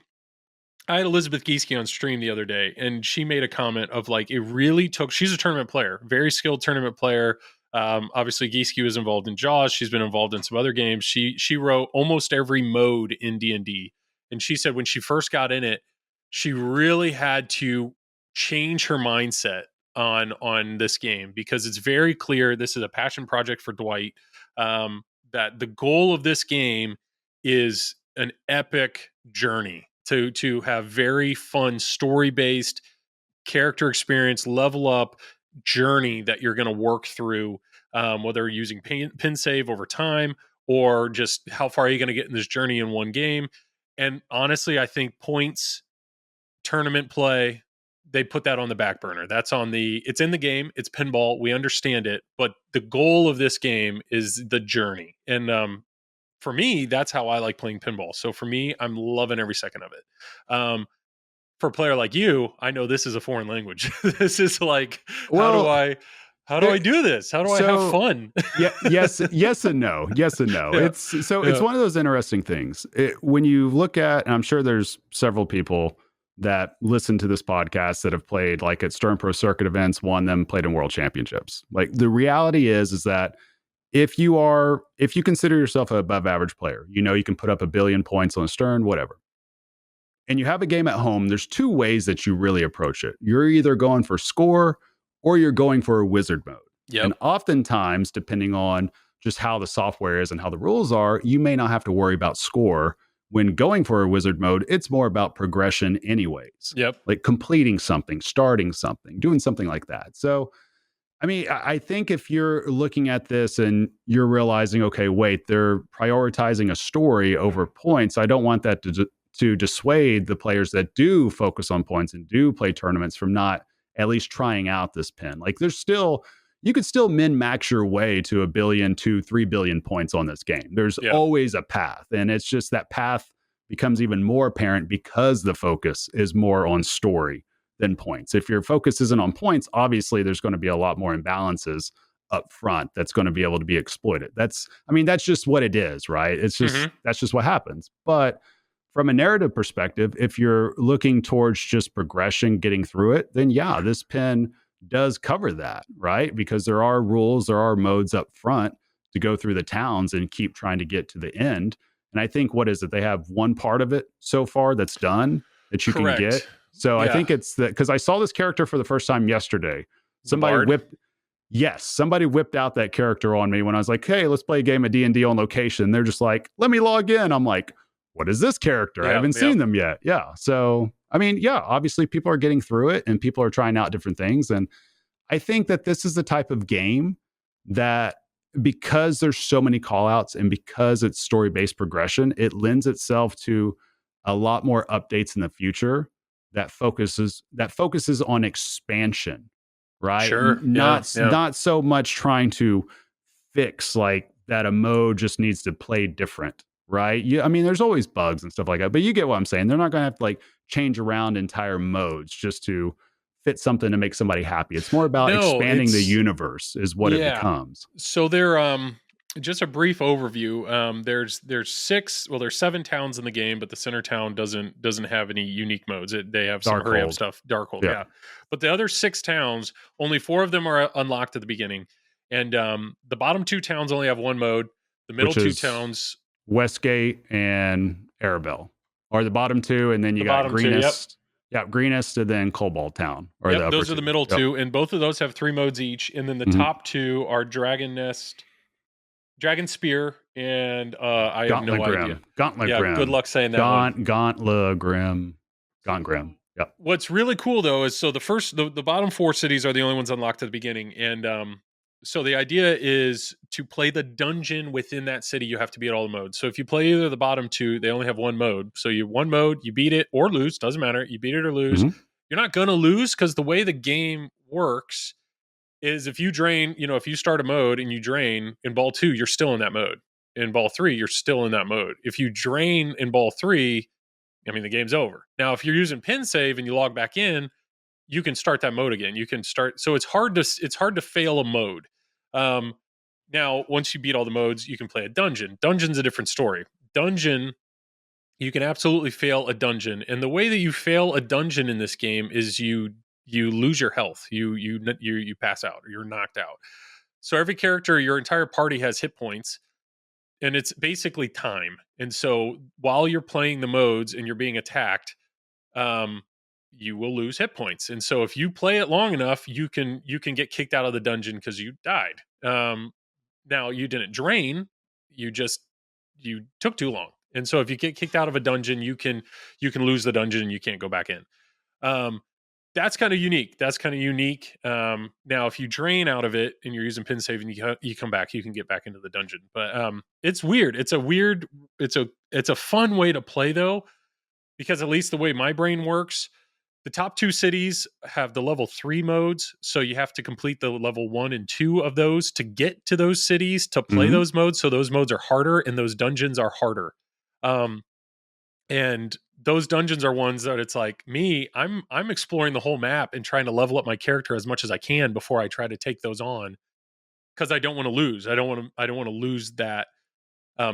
I had Elizabeth Gieske on stream the other day, and she made a comment of like, it really took, she's a tournament player, very skilled tournament player. Obviously Gieske was involved in Jaws. She's been involved in some other games. She wrote almost every mode in D&D. And she said when she first got in it, she really had to change her mindset on this game, because it's very clear this is a passion project for Dwight. That the goal of this game is an epic journey to have very fun story based character experience, level up journey that you're going to work through, whether using pin save over time or just how far are you going to get in this journey in one game. And honestly, I think points, tournament play, they put that on the back burner. It's in the game, it's pinball, we understand it, but the goal of this game is the journey. And for me, that's how I like playing pinball. So for me, I'm loving every second of it. For a player like you, I know this is a foreign language. This is like, how do I do this? How do I have fun? Yes and no. Yes and no. Yeah. It's one of those interesting things. When you look at, and I'm sure there's several people that listen to this podcast that have played like at Stern Pro Circuit events, won them, played in world championships. Like the reality is that if you consider yourself an above average player, you can put up 1 billion points on a Stern, whatever, and you have a game at home, there's two ways that you really approach it. You're either going for score or you're going for a wizard mode. Yep. And oftentimes, depending on just how the software is and how the rules are, you may not have to worry about score. When going for a wizard mode, it's more about progression anyways. Yep. Like completing something, starting something, doing something like that. So, I mean, I think if you're looking at this and you're realizing, okay, wait, they're prioritizing a story over points, I don't want that to dissuade the players that do focus on points and do play tournaments from not at least trying out this pin. Like you could still min-max your way to 1 billion to 3 billion points on this game. There's always a path. And it's just that path becomes even more apparent because the focus is more on story than points. If your focus isn't on points, obviously there's going to be a lot more imbalances up front that's going to be able to be exploited. That's just what it is, right? It's just, that's just what happens. But from a narrative perspective, if you're looking towards just progression, getting through it, then yeah, this pin does cover that, right? Because there are rules, there are modes up front to go through the towns and keep trying to get to the end. And I think, what is it? They have one part of it so far that's done that you Correct. can get. So I think it's that, because I saw this character for the first time yesterday. Somebody whipped out that character on me when I was like, hey, let's play a game of D&D on location. They're just like, let me log in. I'm like, what is this character? I haven't seen them yet. Yeah. So, I mean, yeah, obviously people are getting through it and people are trying out different things. And I think that this is the type of game that, because there's so many call outs and because it's story-based progression, it lends itself to a lot more updates in the future that focuses on expansion, right? Sure. Not so much trying to fix like that a mode just needs to play different. Right. I mean, there's always bugs and stuff like that, but you get what I'm saying. They're not going to have to like change around entire modes just to fit something to make somebody happy. It's more about expanding the universe is what it becomes. So just a brief overview. There's 7 towns in the game, but the center town doesn't have any unique modes. They have some hurry up stuff. Darkhold. Yeah. But the other 6 towns, only 4 of them are unlocked at the beginning. And the bottom 2 towns only have one mode. The middle 2 towns, Westgate and Arabelle, are the bottom 2, and then you got Greenest. Greenest, and then Cobalt Town. Those are the middle 2, and both of those have 3 modes each. And then the top 2 are Dragon Nest, Dragon Spear, and I have no idea. Gauntlet Grim. Good luck saying that. Gauntlet Grim. Yep. What's really cool though is the bottom 4 cities are the only ones unlocked at the beginning, and so the idea is to play the dungeon within that city. You have to beat all the modes. So if you play either the bottom 2, they only have one mode. So you beat it or lose, doesn't matter. You beat it or lose. You're not going to lose, because the way the game works is if you drain, if you start a mode and you drain in ball 2, you're still in that mode. In ball 3, you're still in that mode. If you drain in ball 3, the game's over. Now, if you're using pin save and you log back in, you can start that mode again. You can start. So it's hard to fail a mode. Now, once you beat all the modes, you can play a dungeon. Dungeon's a different story. Dungeon, you can absolutely fail a dungeon. And the way that you fail a dungeon in this game is you lose your health. You pass out, or you're knocked out. So every character, your entire party has hit points, and it's basically time. And so while you're playing the modes and you're being attacked, you will lose hit points. And so if you play it long enough, you can get kicked out of the dungeon because you died. Now you didn't drain, you took too long. And so if you get kicked out of a dungeon, you can lose the dungeon and you can't go back in. That's kind of unique. Now, if you drain out of it and you're using pin save and you come back, you can get back into the dungeon. But it's weird. It's a fun way to play though, because at least the way my brain works, the top 2 cities have the level 3 modes. So you have to complete the level 1 and 2 of those to get to those cities to play those modes. So those modes are harder and those dungeons are harder. And those dungeons are ones that it's like me, I'm exploring the whole map and trying to level up my character as much as I can before I try to take those on, because I don't want to lose. I don't want to lose that,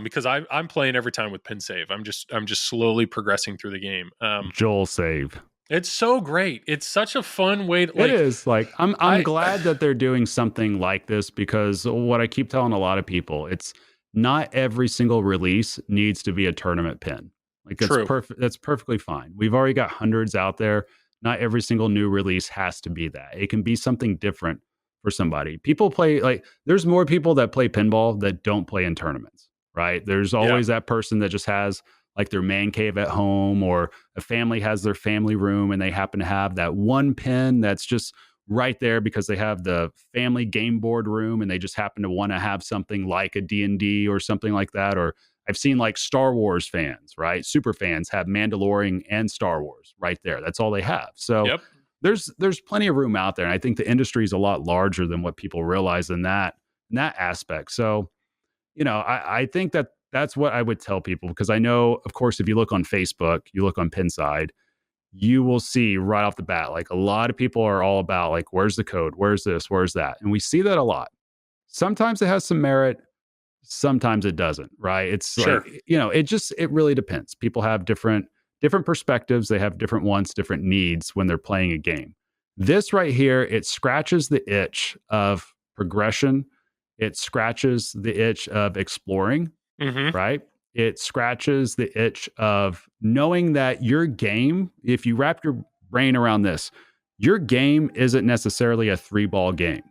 because I'm playing every time with pin save. I'm just slowly progressing through the game. Joel save. It's so great. It's such a fun way to, it is. Like I'm glad that they're doing something like this, because what I keep telling a lot of people, it's not every single release needs to be a tournament pin. Like that's perfect. That's perfectly fine. We've already got hundreds out there. Not every single new release has to be that. It can be something different for somebody. People play, like, there's more people that play pinball that don't play in tournaments, right? There's always that person that just has like their man cave at home, or a family has their family room and they happen to have that one pin that's just right there because they have the family game board room and they just happen to want to have something like a D&D or something like that. Or I've seen like Star Wars fans, right? Super fans have Mandalorian and Star Wars right there. That's all they have. So there's plenty of room out there. And I think the industry is a lot larger than what people realize in that aspect. So, I think that's what I would tell people, because I know, of course, if you look on Facebook, you look on Pinside, you will see right off the bat, like a lot of people are all about like, where's the code? Where's this? Where's that? And we see that a lot. Sometimes it has some merit. Sometimes it doesn't, right? It's like, it really depends. People have different perspectives. They have different wants, different needs when they're playing a game. This right here, it scratches the itch of progression. It scratches the itch of exploring, right? It scratches the itch of knowing that your game, if you wrap your brain around this, your game isn't necessarily a 3-ball game.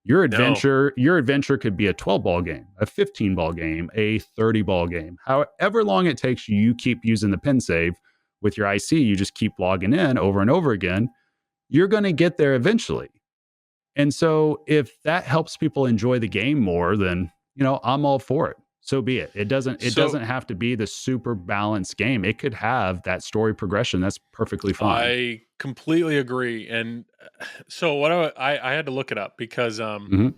Your adventure could be a 12-ball game, a 15-ball game, a 30-ball game. However long it takes you keep using the pin save with your IC, you just keep logging in over and over again, you're going to get there eventually. And so if that helps people enjoy the game more, then, I'm all for it. So be it. It doesn't have to be the super balanced game. It could have that story progression. That's perfectly fine. I completely agree. And so what I had to look it up because what'd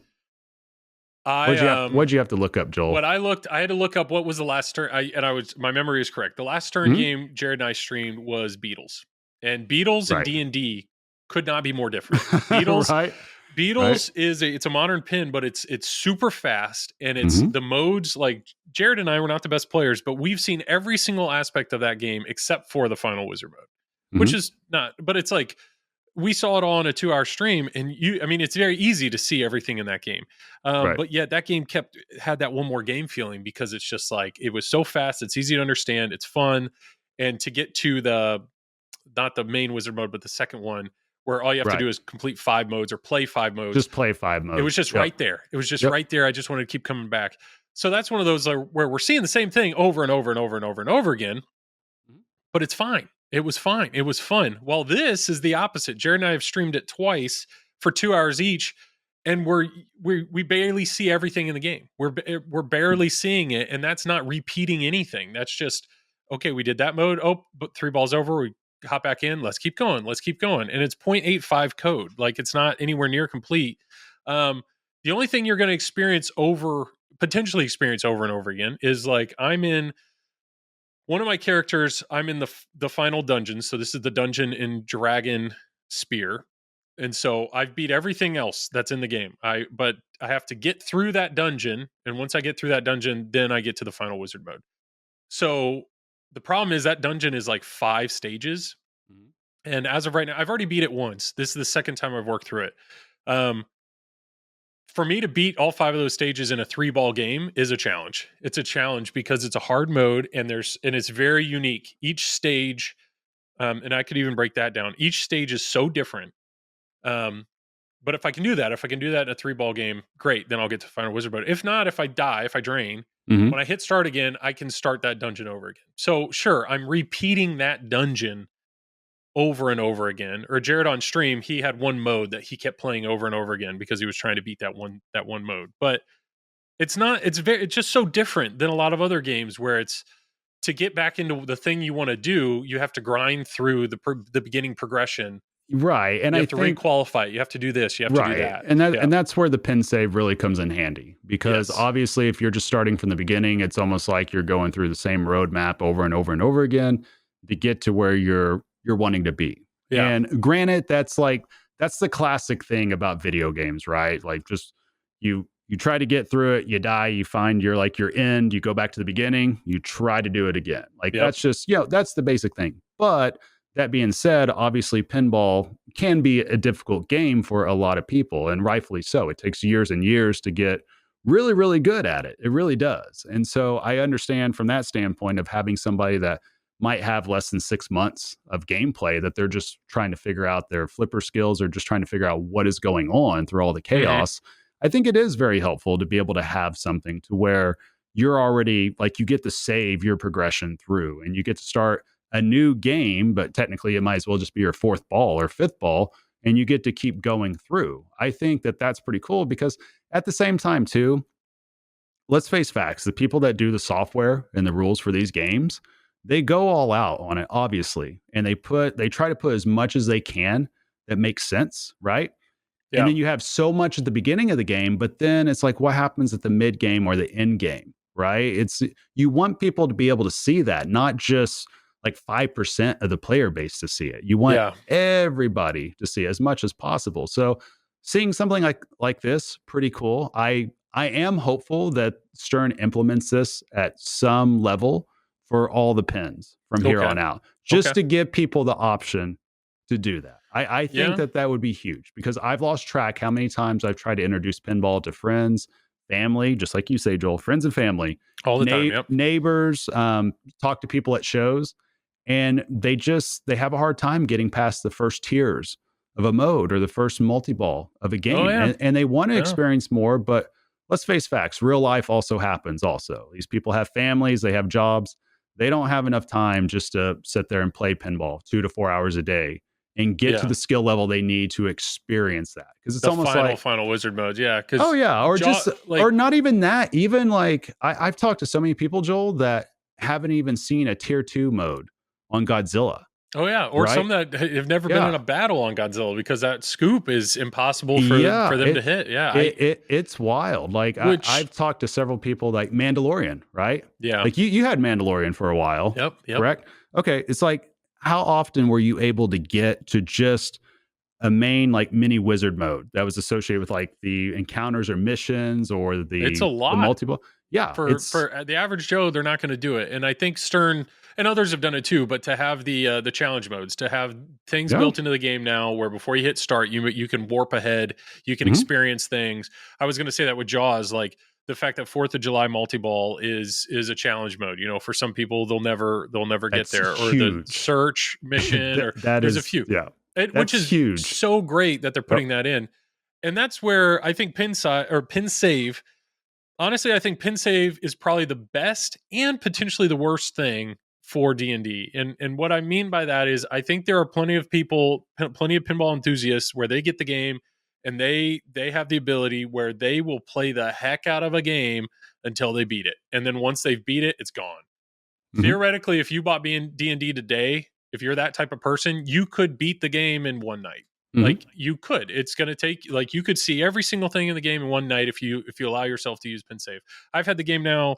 you have to look up, Joel? I had to look up what was the last turn. My memory is correct. The last turn game Jared and I streamed was Beatles, and Beatles and D&D could not be more different. Beatles, right. Beatles it's a modern pin, but it's super fast, and it's the modes. Like Jared and I were not the best players, but we've seen every single aspect of that game except for the Final Wizard mode, which is not. But it's like we saw it all in a 2-hour stream, and it's very easy to see everything in that game. But yet that game had that one more game feeling, because it's just like it was so fast. It's easy to understand. It's fun, and to get to not the main wizard mode, but the second one, where all you have to do is complete 5 modes or play 5 modes. Just play 5 modes. It was just right there. It was just right there. I just wanted to keep coming back. So that's one of those where we're seeing the same thing over and over and over and over and over again, but it's fine. It was fine. It was fun. Well, this is the opposite. Jared and I have streamed it twice for 2 hours each, and we barely see everything in the game. We're barely seeing it, and that's not repeating anything. That's just, okay, we did that mode. Oh, but 3 balls over. We hop back in. Let's keep going. And it's 0.85 code. Like, it's not anywhere near complete. The only thing you're going to potentially experience over and over again is like, I'm in one of my characters. I'm in the final dungeon. So this is the dungeon in Dragon Spear. And so I've beat everything else that's in the game. But I have to get through that dungeon. And once I get through that dungeon, then I get to the final wizard mode. So the problem is that dungeon is like 5 stages. And as of right now, I've already beat it once. This is the second time I've worked through it. For me to beat all 5 of those stages in a 3-ball game is a challenge. It's a challenge because it's a hard mode, and it's very unique. Each stage And I could even break that down. Each stage is so different. But if I can do that in a 3-ball game, great. Then I'll get to Final Wizard mode. If not, if I die, if I drain, Mhm. when I hit start again, I can start that dungeon over again. So sure, I'm repeating that dungeon over and over again. Or Jared on stream, he had one mode that he kept playing over and over again because he was trying to beat that one mode. But it's not. It's just so different than a lot of other games where it's to get back into the thing you want to do. You have to grind through the beginning progression. Right. And You I have to think requalify it. You have to do this. You have to do that. And that's where the pin save really comes in handy, because Yes. obviously if you're just starting from the beginning, it's almost like you're going through the same roadmap over and over and over again to get to where you're wanting to be. Yeah. And granted, that's the classic thing about video games, right? Like, just you try to get through it, you die, you find your end, you go back to the beginning, you try to do it again. Like, Yep. that's just, that's the basic thing. But that being said, obviously pinball can be a difficult game for a lot of people, and rightfully so. It takes years and years to get really, really good at it. It really does. And so I understand from that standpoint of having somebody that might have less than 6 months of gameplay, that they're just trying to figure out their flipper skills, or just trying to figure out what is going on through all the chaos. I think it is very helpful to be able to have something to where you're already, like, you get to save your progression through, and you get to start a new game, but technically it might as well just be your 4th ball or 5th ball, and you get to keep going through. I think that that's pretty cool, because at the same time too, let's face facts, the people that do the software and the rules for these games, they go all out on it, obviously, and they try to put as much as they can that makes sense, right? Yeah. And then you have so much at the beginning of the game, but then it's like, what happens at the mid game or the end game, right? You want people to be able to see that, not just like 5% of the player base to see it. You want everybody to see as much as possible. So seeing something like this, pretty cool. I am hopeful that Stern implements this at some level for all the pins from here on out, just to give people the option to do that. I think that would be huge, because I've lost track how many times I've tried to introduce pinball to friends, family, just like you say, Joel, friends and family, all the time, neighbors, talk to people at shows, and they have a hard time getting past the first tiers of a mode or the first multi-ball of a game. And they want to experience more, but let's face facts, real life also happens also. These people have families, they have jobs. They don't have enough time just to sit there and play pinball 2 to 4 hours a day and get to the skill level they need to experience that. Because it's almost like final wizard mode. Yeah. Or not even that. Even like I've talked to so many people, Joel, that haven't even seen a tier 2 mode on Godzilla. Oh yeah, or some that have never been in a battle on Godzilla, because that scoop is impossible for them to hit. Yeah, it's wild. Like, I've talked to several people, like Mandalorian, right? Yeah, like you had Mandalorian for a while. Yep. Correct. Okay, it's like, how often were you able to get to just a main like mini wizard mode that was associated with like the encounters or missions or it's a lot. The multiple. Yeah, for the average Joe, they're not going to do it. And I think Stern and others have done it too. But to have the challenge modes, to have things built into the game now, where before you hit start, you can warp ahead, you can experience things. I was going to say that with Jaws, like the fact that 4th of July multi-ball is a challenge mode. You know, for some people, they'll never get there. Or the search mission, or there's a few. Yeah, which is huge. So great that they're putting that in. And that's where I think pin save. Honestly, I think pin save is probably the best and potentially the worst thing for D&D. And what I mean by that is, I think there are plenty of pinball enthusiasts where they get the game and they have the ability where they will play the heck out of a game until they beat it. And then once they've beat it, it's gone. Theoretically, if you bought D&D today, if you're that type of person, you could beat the game in one night. Like, you could. It's going to take, like, you could see every single thing in the game in one night if you allow yourself to use pin save. I've had the game now,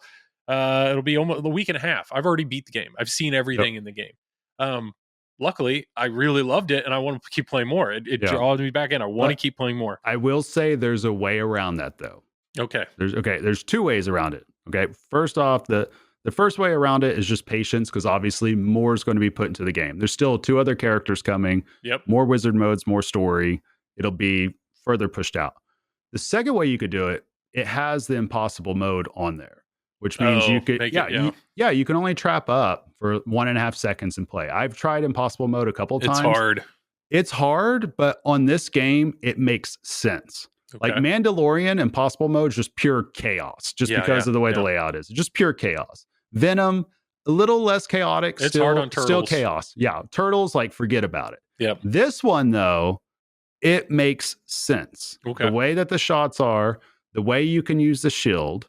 it'll be almost a week and a half. I've already beat the game. I've seen everything in the game. Luckily, I really loved it, and I want to keep playing more. It draws me back in. I want to keep playing more. I will say there's a way around that, though. Okay. There's 2 ways around it. Okay. First off, the first way around it is just patience, because obviously more is going to be put into the game. There's still 2 other characters coming. Yep. More wizard modes, more story. It'll be further pushed out. The second way you could do it, it has the impossible mode on there, which means you could, make it, you can only trap up for 1.5 seconds and play. I've tried impossible mode a couple times. It's hard. It's hard, but on this game, it makes sense. Like Okay. Mandalorian, impossible mode is just pure chaos, just because of the way the layout is. Just pure chaos. Venom, a little less chaotic. It's hard on turtles. Still chaos. Yeah, turtles, like forget about it. Yep. This one though, it makes sense. Okay. The way that the shots are, the way you can use the shield,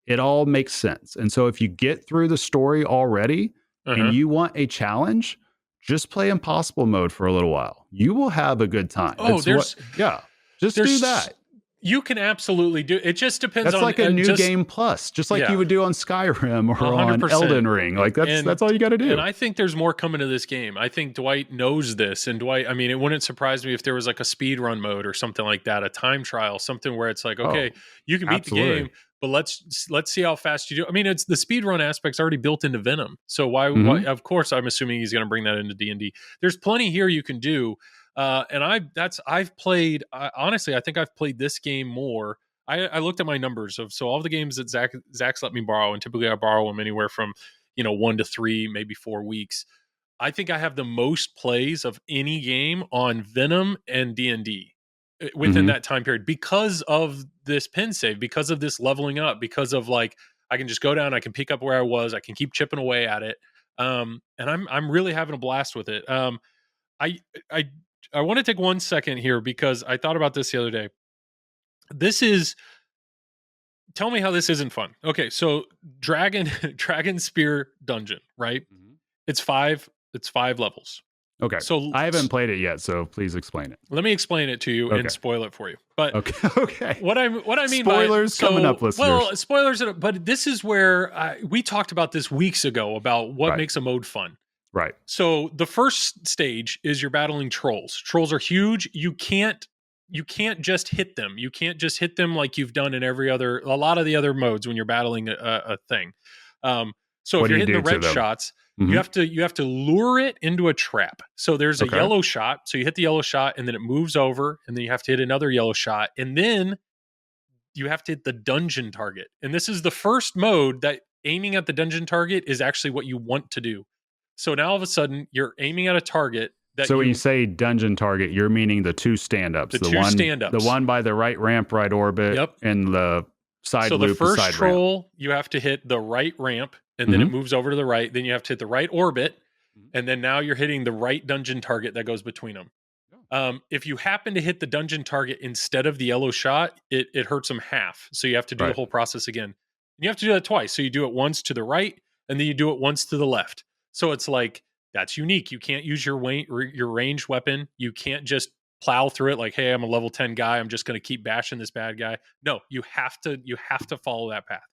it all makes sense. And so if you get through the story already and you want a challenge, just play impossible mode for a little while. You will have a good time. Oh, just do that. You can absolutely do it. Just depends on. That's like a new game plus, just like you would do on Skyrim or 100%. On Elden Ring. Like that's all you got to do. And I think there's more coming to this game. I think Dwight knows this, and Dwight. I mean, it wouldn't surprise me if there was like a speed run mode or something like that, a time trial, something where it's like, okay, you can beat the game, but let's see how fast you do. I mean, it's the speed run aspect's already built into Venom, so why? Of course, I'm assuming he's going to bring that into D&D. There's plenty here you can do. And I've played, honestly, I think I've played this game more. I looked at my numbers so all the games that Zach's let me borrow, and typically I borrow them anywhere from, 1 to 3, maybe 4 weeks. I think I have the most plays of any game on Venom and D&D within that time period because of this pin save, because of this leveling up, because of like, I can just go down, I can pick up where I was, I can keep chipping away at it. And I'm really having a blast with it. I want to take 1 second here because I thought about this the other day. Tell me how this isn't fun. Okay, so Dragon Spear Dungeon, right? It's 5 levels. Okay. So I haven't played it yet, so please explain it. Let me explain it to you and spoil it for you. But okay. What I mean spoilers by coming up, listeners. Well, spoilers, but this is where we talked about this weeks ago about what makes a mode fun. Right. So the first stage is you're battling trolls. Trolls are huge. You can't just hit them. You can't just hit them like you've done in a lot of the other modes when you're battling a thing. So if you're hitting the red shots, you have to lure it into a trap. So there's a yellow shot. So you hit the yellow shot and then it moves over, and then you have to hit another yellow shot, and then you have to hit the dungeon target. And this is the first mode that aiming at the dungeon target is actually what you want to do. So now all of a sudden you're aiming at a target that. So when you say dungeon target, you're meaning the 2 stand-ups. The one by the right ramp, right orbit, and the side loop. So the first troll, you have to hit the right ramp, and then it moves over to the right. Then you have to hit the right orbit, and then now you're hitting the right dungeon target that goes between them. If you happen to hit the dungeon target instead of the yellow shot, it hurts them half. So you have to do the whole process again. And you have to do that twice. So you do it once to the right, and then you do it once to the left. So it's like, that's unique. You can't use your ranged weapon. You can't just plow through it like, hey, I'm a level 10 guy, I'm just going to keep bashing this bad guy. No, you have to follow that path.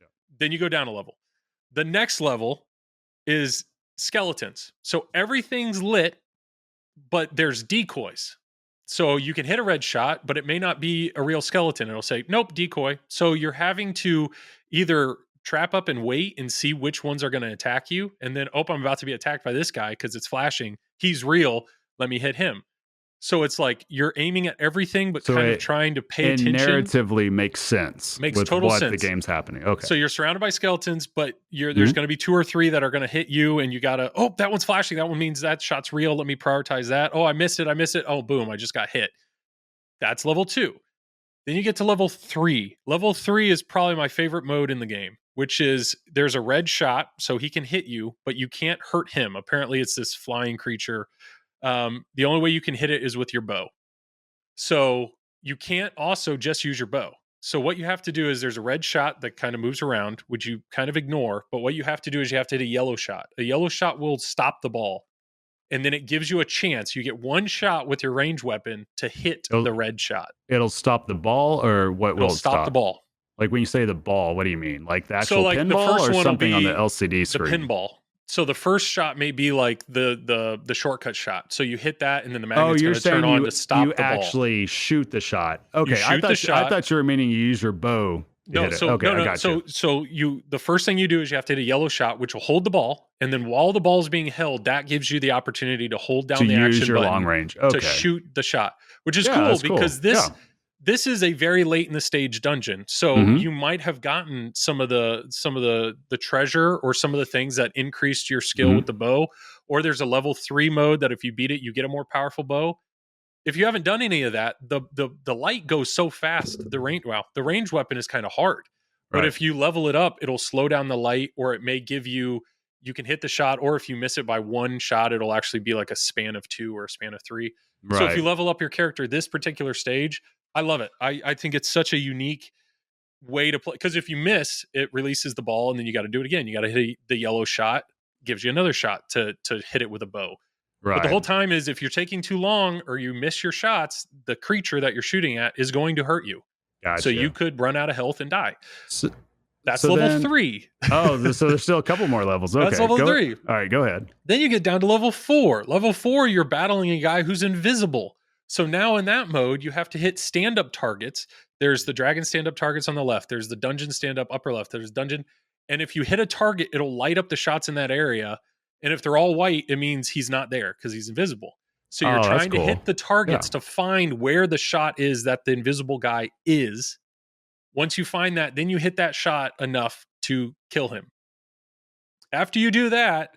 Yeah. Then you go down a level. The next level is skeletons. So everything's lit, but there's decoys. So you can hit a red shot, but it may not be a real skeleton. It'll say, nope, decoy. So you're having to either trap up and wait and see which ones are going to attack you. And then, I'm about to be attacked by this guy because it's flashing. He's real. Let me hit him. So it's like you're aiming at everything, but kind of trying to pay attention. Narratively makes sense. Makes with total what sense. The game's happening. Okay. So you're surrounded by skeletons, but there's going to be 2 or 3 that are going to hit you, and you got to, that one's flashing. That one means that shot's real. Let me prioritize that. I missed it. Oh, boom. I just got hit. That's level 2. Then you get to level 3. Level 3 is probably my favorite mode in the game, which is there's a red shot, so he can hit you, but you can't hurt him. Apparently, it's this flying creature. The only way you can hit it is with your bow. So you can't also just use your bow. So what you have to do is there's a red shot that kind of moves around, which you kind of ignore. But what you have to do is you have to hit a yellow shot. A yellow shot will stop the ball. And then it gives you a chance. You get 1 shot with your range weapon to hit the red shot. It'll stop the ball, or what will it stop? The ball. Like when you say the ball, what do you mean? Like the actual pinball, the first or something on the LCD screen? The pinball. So the first shot may be like the shortcut shot. So you hit that, and then the magnet's going to turn on to stop the ball. You actually shoot the shot. Okay, I thought you were meaning you use your bow. No, so the first thing you do is you have to hit a yellow shot, which will hold the ball, and then while the ball is being held, that gives you the opportunity to hold down the action button long range to shoot the shot, which is cool because this this is a very late in the stage dungeon, so Mhm. you might have gotten some of the treasure or some of the things that increased your skill Mhm. with the bow, or there's a level 3 mode that if you beat it, you get a more powerful bow. If you haven't done any of that, the light goes so fast. The range weapon is kind of hard, but Right. if you level it up, it'll slow down the light, or it may give you can hit the shot, or if you miss it by one shot, it'll actually be like a span of 2 or a span of 3. So if Right. you level up your character this particular stage, I love it. I think it's such a unique way to play, because if you miss, it releases the ball, and then you got to do it again. You got to hit the yellow shot, gives you another shot to hit it with a bow. But the Right. whole time is, if you're taking too long or you miss your shots, the creature that you're shooting at is going to hurt you. So you Gotcha. could run out of health and die. So, That's so level then, 3. so there's still a couple more levels. Okay. That's level go, 3. All right, go ahead. Then you get down to level 4. Level 4, you're battling a guy who's invisible. So now in that mode, you have to hit stand-up targets. There's the dragon stand-up targets on the left. There's the dungeon stand-up upper left. There's dungeon. And if you hit a target, it'll light up the shots in that area. And if they're all white, it means he's not there because he's invisible. So you're Oh, that's trying to cool. hit the targets to find where the shot is that the invisible guy is. Once you find that, then you hit that shot enough to kill him. After you do that,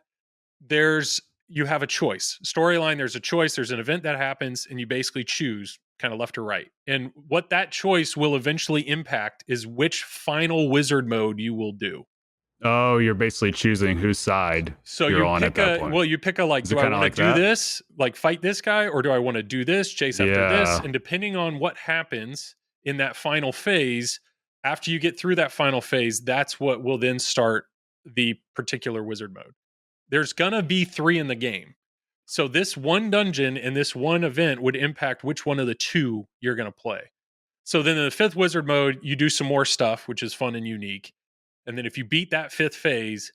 you have a choice. Storyline, there's a choice. There's an event that happens, and you basically choose kind of left or right. And what that choice will eventually impact is which final wizard mode you will do. Oh, you're basically choosing whose side So you're you on at pick that point. well, you pick a like, Is it do I kinda want like to do that? this, like fight this guy, or do I want to do this, chase after this? Yeah. And depending on what happens in that final phase, after you get through that final phase, that's what will then start the particular wizard mode. There's gonna be 3 in the game. So this one dungeon and this one event would impact which one of the 2 you're gonna play. So then in the 5th wizard mode, you do some more stuff, which is fun and unique. And then if you beat that 5th phase,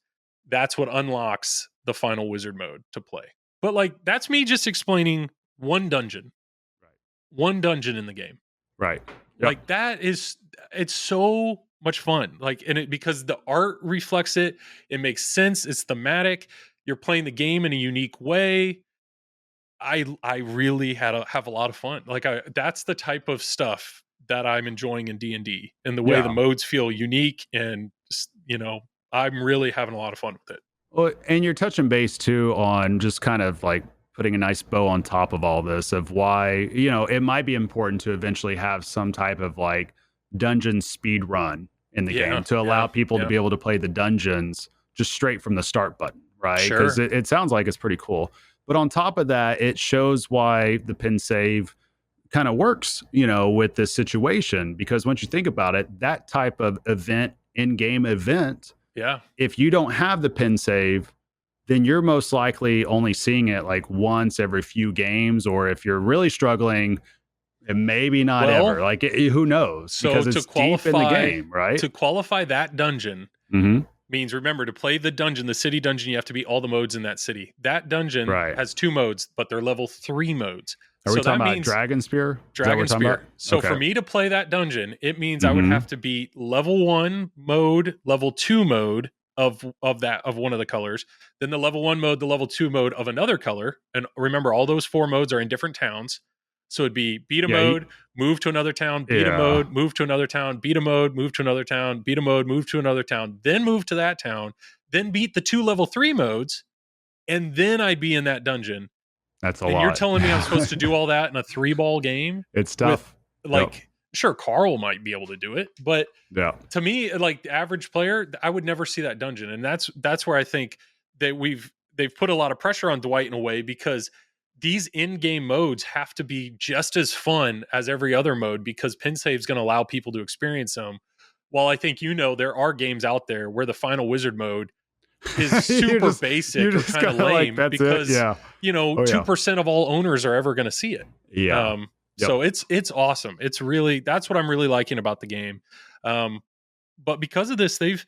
that's what unlocks the final wizard mode to play. But like, that's me just explaining one dungeon. Right. One dungeon in the game. Right. Yep. Like it's so much fun. Like, and it, because the art reflects it, it makes sense. It's thematic. You're playing the game in a unique way. I really have a lot of fun. Like, that's the type of stuff that I'm enjoying in D&D, and the way the modes feel unique, and I'm really having a lot of fun with it. Well, and you're touching base too on just kind of like putting a nice bow on top of all this of why, it might be important to eventually have some type of like dungeon speed run in the game to allow people to be able to play the dungeons just straight from the start button, right? Because it sounds like it's pretty cool. But on top of that, it shows why the pin save kind of works, with this situation. Because once you think about it, that type of event, in-game event, if you don't have the pin save, then you're most likely only seeing it like once every few games, or if you're really struggling, and maybe not ever. Like, who knows? So because it's deep in the game, right? To qualify that dungeon means, remember, to play the dungeon, the city dungeon, you have to beat all the modes in that city. That dungeon has 2 modes, but they're level 3 modes. Are we talking about Dragon Spear? Dragon Spear. So for me to play that dungeon, it means I would have to beat level 1 mode, level 2 mode of one of the colors, then the level 1 mode, the level 2 mode of another color. And remember, all those 4 modes are in different towns. So it'd be beat a mode, move to another town, beat a mode, move to another town, beat a mode, move to another town, beat a mode, move to another town, then move to that town, then beat the 2 level 3 modes, and then I'd be in that dungeon. That's a and lot. You're telling me I'm supposed to do all that in a 3-ball game? It's tough. Sure, Carl might be able to do it, but to me, like the average player, I would never see that dungeon. And that's where I think that they've put a lot of pressure on Dwight in a way, because these in-game modes have to be just as fun as every other mode, because pin save is going to allow people to experience them. While I think, there are games out there where the final wizard mode is super basic or kind of lame, because 2% of all owners are ever going to see it. So it's awesome. It's really, that's what I'm really liking about the game. But because of this, they've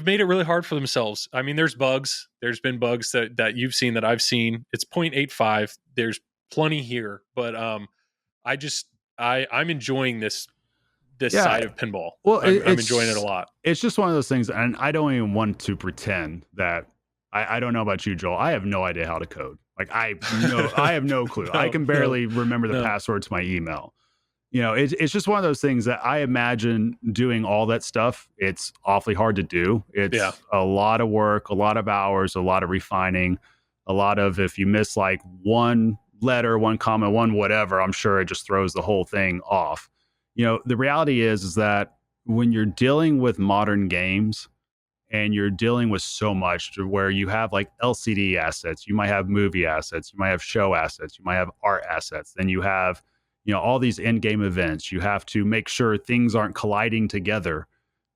made it really hard for themselves. I mean, there's bugs. There's been bugs that you've seen, that I've seen. It's 0.85. There's plenty here, but I'm enjoying this side of pinball. Well, I'm enjoying it a lot. It's just one of those things, and I don't even want to pretend that I don't know about you, Joel. I have no idea how to code. Like, I have no clue. I can barely remember the password to my email. it's just one of those things that I imagine doing all that stuff. It's awfully hard to do. It's a lot of work, a lot of hours, a lot of refining, a lot of, if you miss like one letter, one comma, one whatever, I'm sure it just throws the whole thing off. The reality is that when you're dealing with modern games and you're dealing with so much to where you have like LCD assets, you might have movie assets, you might have show assets, you might have art assets, then you have all these in-game events. You have to make sure things aren't colliding together,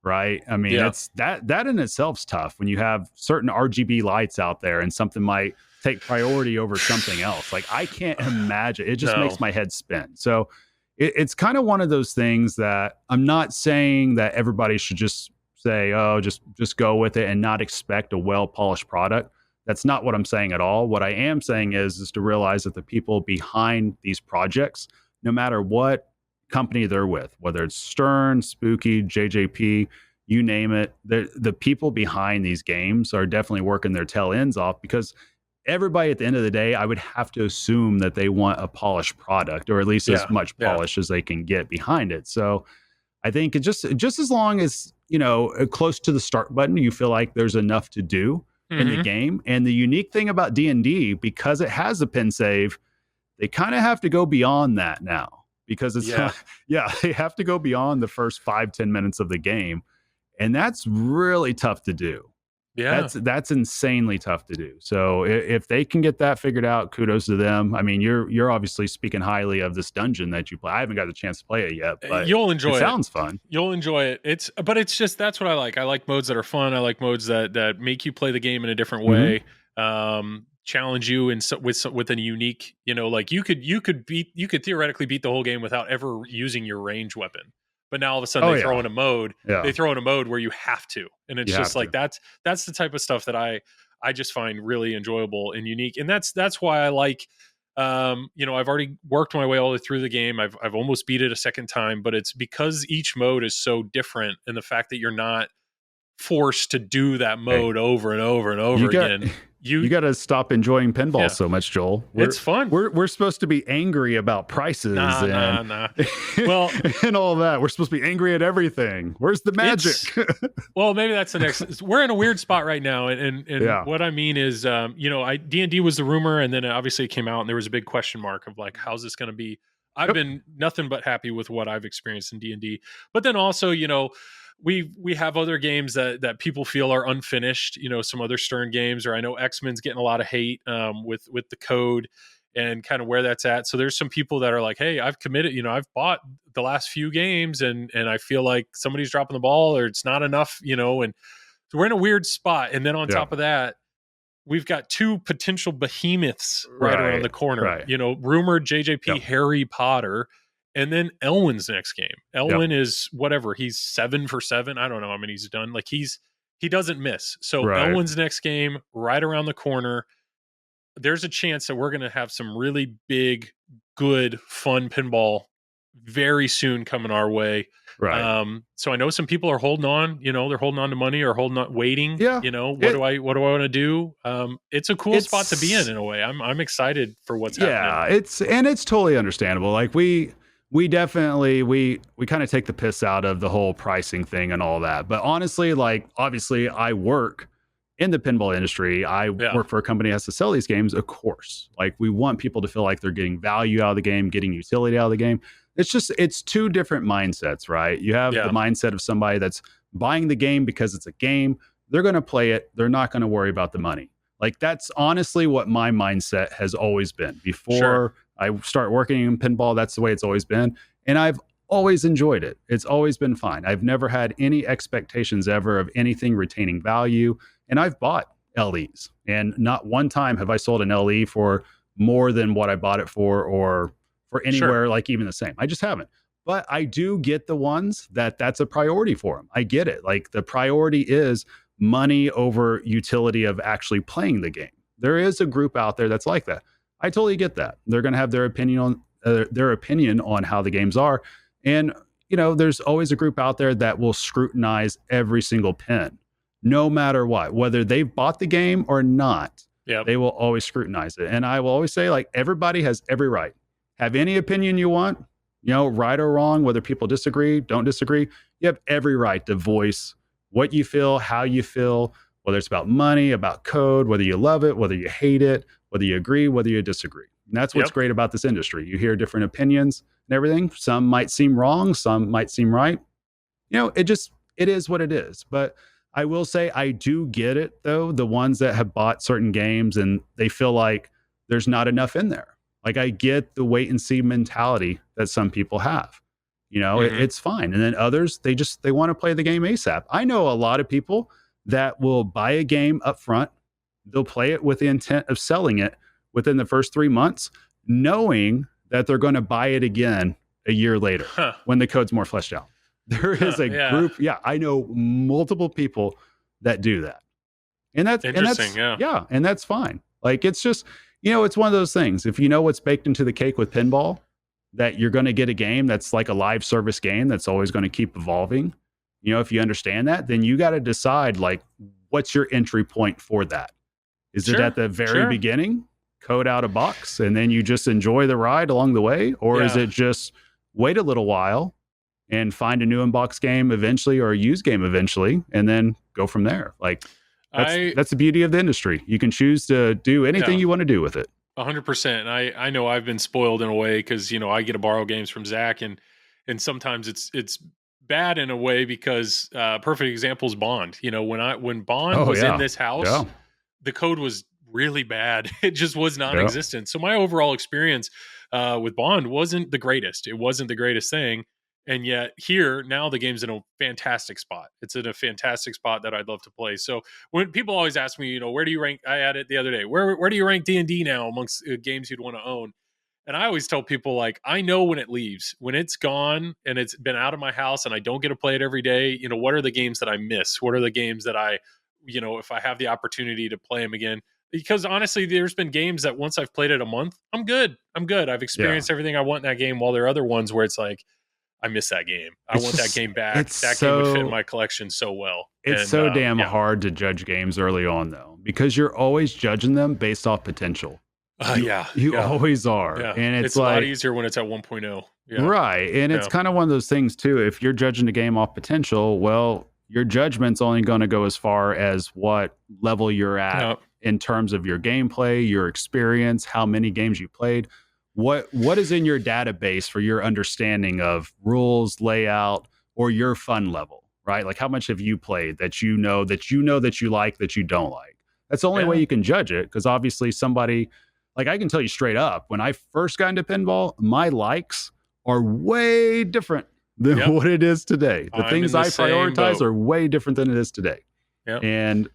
right? I mean, it's that in itself's tough when you have certain RGB lights out there and something might take priority over something else. Like, I can't imagine. It just makes my head spin. So it's kind of one of those things that I'm not saying that everybody should just say, oh, just go with it and not expect a well-polished product. That's not what I'm saying at all. What I am saying is to realize that the people behind these projects, no matter what company they're with, whether it's Stern, Spooky, JJP, you name it, the people behind these games are definitely working their tail ends off, because everybody at the end of the day, I would have to assume that they want a polished product, or at least as much polish as they can get behind it. So I think it just as long as, close to the start button, you feel like there's enough to do in the game. And the unique thing about D&D, because it has a pin save, they kind of have to go beyond that now, because it's they have to go beyond the first 5-10 minutes of the game. And that's really tough to do. Yeah. That's insanely tough to do. So if they can get that figured out, kudos to them. I mean, you're obviously speaking highly of this dungeon that you play. I haven't got the chance to play it yet, but you'll enjoy it. It sounds fun. You'll enjoy it. It's just, that's what I like. I like modes that are fun. I like modes that make you play the game in a different way. Challenge you with a unique, like you could theoretically beat the whole game without ever using your range weapon. But now all of a sudden they throw in a mode. They throw in a mode where you have to, and it's just like that's the type of stuff that I just find really enjoyable and unique, and that's why I like. I've already worked my way all the way through the game. I've almost beat it a second time, but it's because each mode is so different, and the fact that you're not forced to do that mode over and over and over again. You got to stop enjoying pinball so much, Joel. It's fun. We're supposed to be angry about prices nah. Well, and all that. We're supposed to be angry at everything. Where's the magic? Well, maybe that's the next. We're in a weird spot right now, and what I mean is, D&D was the rumor, and then obviously it came out, and there was a big question mark of like, how's this going to be? I've been nothing but happy with what I've experienced in D&D, but then also, we have other games that people feel are unfinished, some other Stern games, or I know X-Men's getting a lot of hate with the code and kind of where that's at. So there's some people that are like, hey, I've committed, I've bought the last few games and I feel like somebody's dropping the ball, or it's not enough, and so we're in a weird spot. And then on top of that, we've got two potential behemoths right around the corner, rumored JJP Harry Potter. And then Elwin's next game. Elwin is whatever. He's 7 for 7. I don't know how many he's done. Like he doesn't miss. So Elwin's next game right around the corner. There's a chance that we're going to have some really big, good, fun pinball very soon coming our way. Right. So I know some people are holding on. They're holding on to money or waiting. Yeah. What do I want to do? It's a cool spot to be in a way. I'm excited for what's happening. Yeah. It's totally understandable. Like we definitely, we kind of take the piss out of the whole pricing thing and all that. But honestly, like, obviously I work in the pinball industry. I work for a company that has to sell these games, of course. Like, we want people to feel like they're getting value out of the game, getting utility out of the game. It's two different mindsets, right? You have the mindset of somebody that's buying the game because it's a game. They're going to play it. They're not going to worry about the money. Like, that's honestly what my mindset has always been. Before I start working in pinball, that's the way it's always been. And I've always enjoyed it. It's always been fine. I've never had any expectations ever of anything retaining value. And I've bought LEs. And not one time have I sold an LE for more than what I bought it for, or for anywhere like even the same. I just haven't. But I do get the ones that's a priority for them. I get it. Like, the priority is money over utility of actually playing the game. There is a group out there that's like that. I totally get that. They're going to have their opinion on how the games are. And, there's always a group out there that will scrutinize every single pin, no matter what, whether they've bought the game or not. They will always scrutinize it. And I will always say, like, everybody has every right. Have any opinion you want. right or wrong, whether people disagree, don't disagree, you have every right to voice what you feel, how you feel, whether it's about money, about code, whether you love it, whether you hate it, whether you agree, whether you disagree. And that's what's Yep. great about this industry. You hear different opinions and everything. Some might seem wrong, some might seem right. It is what it is. But I will say I do get it though, the ones that have bought certain games and they feel like there's not enough in there. Like I get the wait and see mentality that some people have. It's fine. And then others, they want to play the game ASAP. I know a lot of people that will buy a game up front. They'll play it with the intent of selling it within the first 3 months, knowing that they're going to buy it again a year later when the code's more fleshed out. There is a group. Yeah, I know multiple people that do that. And that's interesting. And that's fine. Like, it's just, it's one of those things. If you know what's baked into the cake with pinball, that you're going to get a game that's like a live service game that's always going to keep evolving. If you understand that, then you got to decide, like, what's your entry point for that? Is it at the very beginning, code out a box, and then you just enjoy the ride along the way? Or is it just wait a little while and find a new in-box game eventually, or a used game eventually, and then go from there? Like, that's the beauty of the industry. You can choose to do anything you want to do with it. 100%. I know I've been spoiled in a way because I get to borrow games from Zach, and sometimes it's bad in a way because perfect example is Bond. When Bond was in this house, the code was really bad. It just was non-existent. So my overall experience with Bond wasn't the greatest. It wasn't the greatest thing. And yet here, now the game's in a fantastic spot. It's in a fantastic spot that I'd love to play. So when people always ask me, where do you rank? I had it the other day. Where do you rank D&D now amongst games you'd want to own? And I always tell people, like, I know when it leaves, when it's gone and it's been out of my house and I don't get to play it every day, what are the games that I miss? What are the games that I, if I have the opportunity to play them again? Because honestly, there's been games that once I've played it a month, I'm good. I've experienced everything I want in that game, while there are other ones where it's like, I miss that game. I want that game back. That game would fit in my collection so well. It's so damn hard to judge games early on, though, because you're always judging them based off potential. You always are. Yeah. And it's a like, lot easier when it's at 1.0. Yeah. Right. And it's kind of one of those things, too. If you're judging the game off potential, well, your judgment's only going to go as far as what level you're at in terms of your gameplay, your experience, how many games you played. What is in your database for your understanding of rules, layout, or your fun level, right? Like, how much have you played that you know that you like, that you don't like? That's the only way you can judge it, because obviously somebody, like, I can tell you straight up, when I first got into pinball, my likes are way different than what it is today. The things I prioritize are way different than it is today. Yep. And,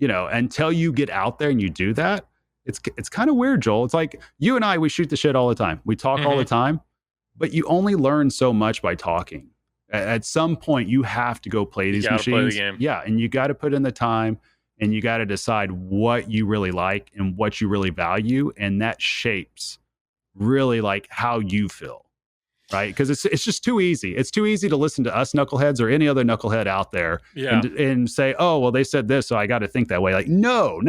until you get out there and you do that, it's kind of weird, Joel. It's like you and I, we shoot the shit all the time. We talk all the time, but you only learn so much by talking. At some point, you have to go play these machines. Play the game. Yeah, and you got to put in the time, and you got to decide what you really like and what you really value, and that shapes really like how you feel, right? Because it's just too easy. It's too easy to listen to us knuckleheads or any other knucklehead out there and say, oh, well, they said this, so I got to think that way. Like, no.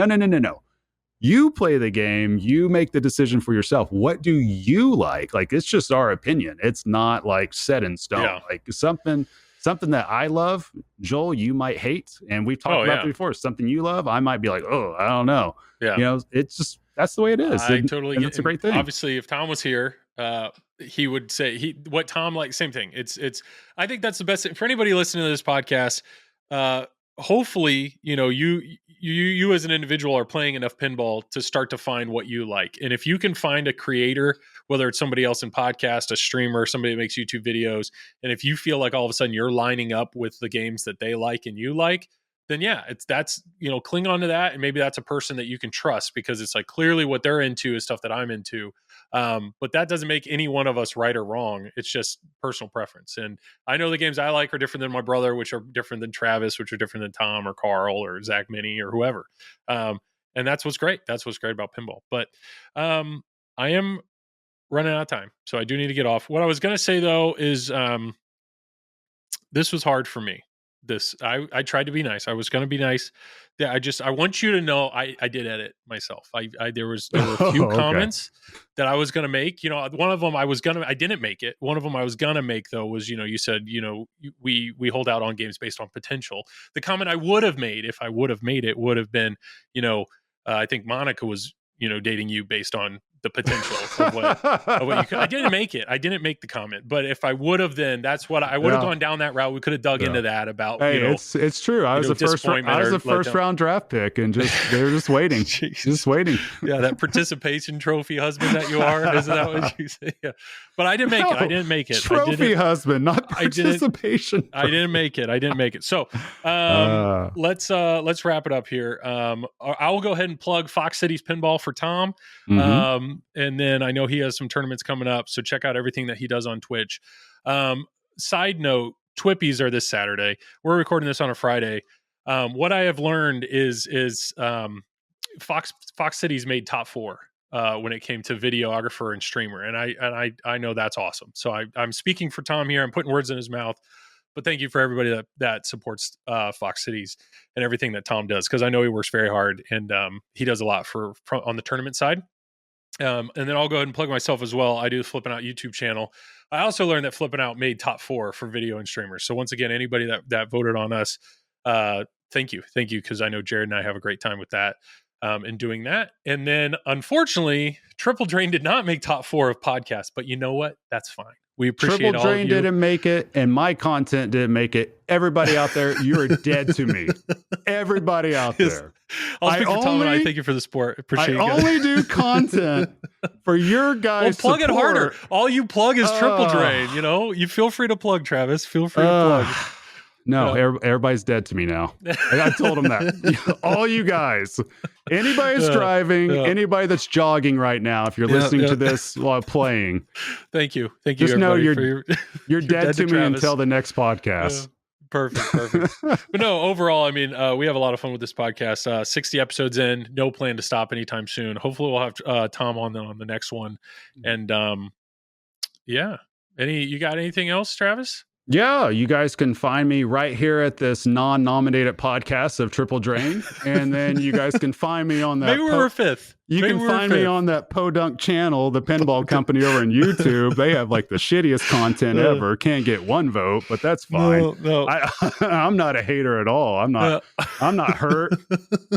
You play the game, you make the decision for yourself. What do you like? Like, it's just our opinion. It's not like set in stone. Yeah. Like something that I love, Joel, you might hate. And we've talked about it before. Something you love, I might be like, oh, I don't know. Yeah. It's just, that's the way it is. It's a great thing. Obviously, if Tom was here, he would say what Tom likes, same thing. I think that's the best for anybody listening to this podcast. Hopefully, you as an individual are playing enough pinball to start to find what you like. And if you can find a creator, whether it's somebody else in podcast, a streamer, somebody that makes YouTube videos, and if you feel like all of a sudden you're lining up with the games that they like and you like, then cling on to that. And maybe that's a person that you can trust, because it's like clearly what they're into is stuff that I'm into. But that doesn't make any one of us right or wrong. It's just personal preference. And I know the games I like are different than my brother, which are different than Travis, which are different than Tom or Carl or Zach Mini or whoever. And that's what's great. That's what's great about pinball. But I am running out of time, so I do need to get off. What I was going to say, though, is this was hard for me. this. I tried to be nice. I was going to be nice. Yeah, I want you to know I did edit myself. There were a few Okay. comments that I was going to make. One of them I didn't make it. One of them I was going to make though was, you said, we hold out on games based on potential. The comment I would have made if I would have made it would have been, I think Monica was, dating you based on the potential of what you could. I didn't make it. I didn't make the comment, but if I would have, then that's what I would have gone down that route. We could have dug into that about. Hey, it's true. I was the first round draft pick, and they were just waiting, just waiting. Yeah, that participation trophy husband that you are. Isn't that what you say? Yeah, but I didn't make it. I didn't make it. Trophy husband, not participation. I didn't make it. So let's wrap it up here. I will go ahead and plug Fox Cities Pinball for Tom. Mm-hmm. And then I know he has some tournaments coming up, so check out everything that he does on Twitch. Side note, Twippies are this Saturday. We're recording this on a Friday. What I have learned is Fox Cities made top 4 when it came to videographer and streamer, and I know that's awesome. So I'm speaking for Tom here. I'm putting words in his mouth, but thank you for everybody that supports Fox Cities and everything that Tom does, because I know he works very hard and he does a lot for on the tournament side. And then I'll go ahead and plug myself as well. I do the Flippin' Out YouTube channel. I also learned that Flippin' Out made top 4 for video and streamers. So once again, anybody that voted on us, thank you, because I know Jared and I have a great time with that in doing that. And then unfortunately, Triple Drain did not make top 4 of podcasts, but you know what? That's fine. We appreciate Triple all Drain of you. didn't make it, and my content didn't make it. Everybody out there, you're dead to me. Everybody out there. I'll speak for Tom and I thank you for the support. Appreciate I only do content for your guys' plug support. it harder. All you plug is Triple Drain. You feel free to plug, Travis. Feel free to plug. No, everybody's dead to me now. I told them that. All you guys, anybody that's driving, anybody that's jogging right now, if you're listening to this while playing, thank you. Just know you're dead to me Travis. until the next podcast. Perfect. But no, overall, I mean, we have a lot of fun with this podcast. 60 episodes in, no plan to stop anytime soon. Hopefully we'll have Tom on the next one. And you got anything else, Travis? Yeah, you guys can find me right here at this non-nominated podcast of Triple Drain, and then you guys can find me on that. Maybe we're fifth. You can find me on that Podunk channel, the pinball company over on YouTube. They have like the shittiest content ever. Can't get one vote, but that's fine. No. I'm not a hater at all. I'm not hurt.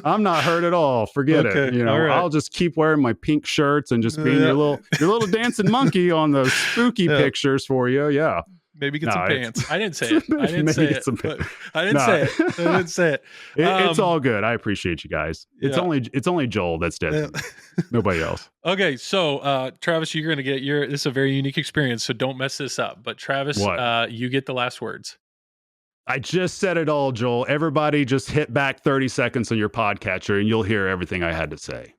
I'm not hurt at all. Forget it. Right. I'll just keep wearing my pink shirts and just being your little dancing monkey on those spooky pictures for you. Yeah. Maybe get some pants. I didn't say it. I didn't say it. It's all good. I appreciate you guys. It's only Joel that's dead. Nobody else. Okay, so Travis, you're gonna get this is a very unique experience, so don't mess this up. But Travis, you get the last words. I just said it all, Joel. Everybody just hit back 30 seconds on your podcatcher and you'll hear everything I had to say.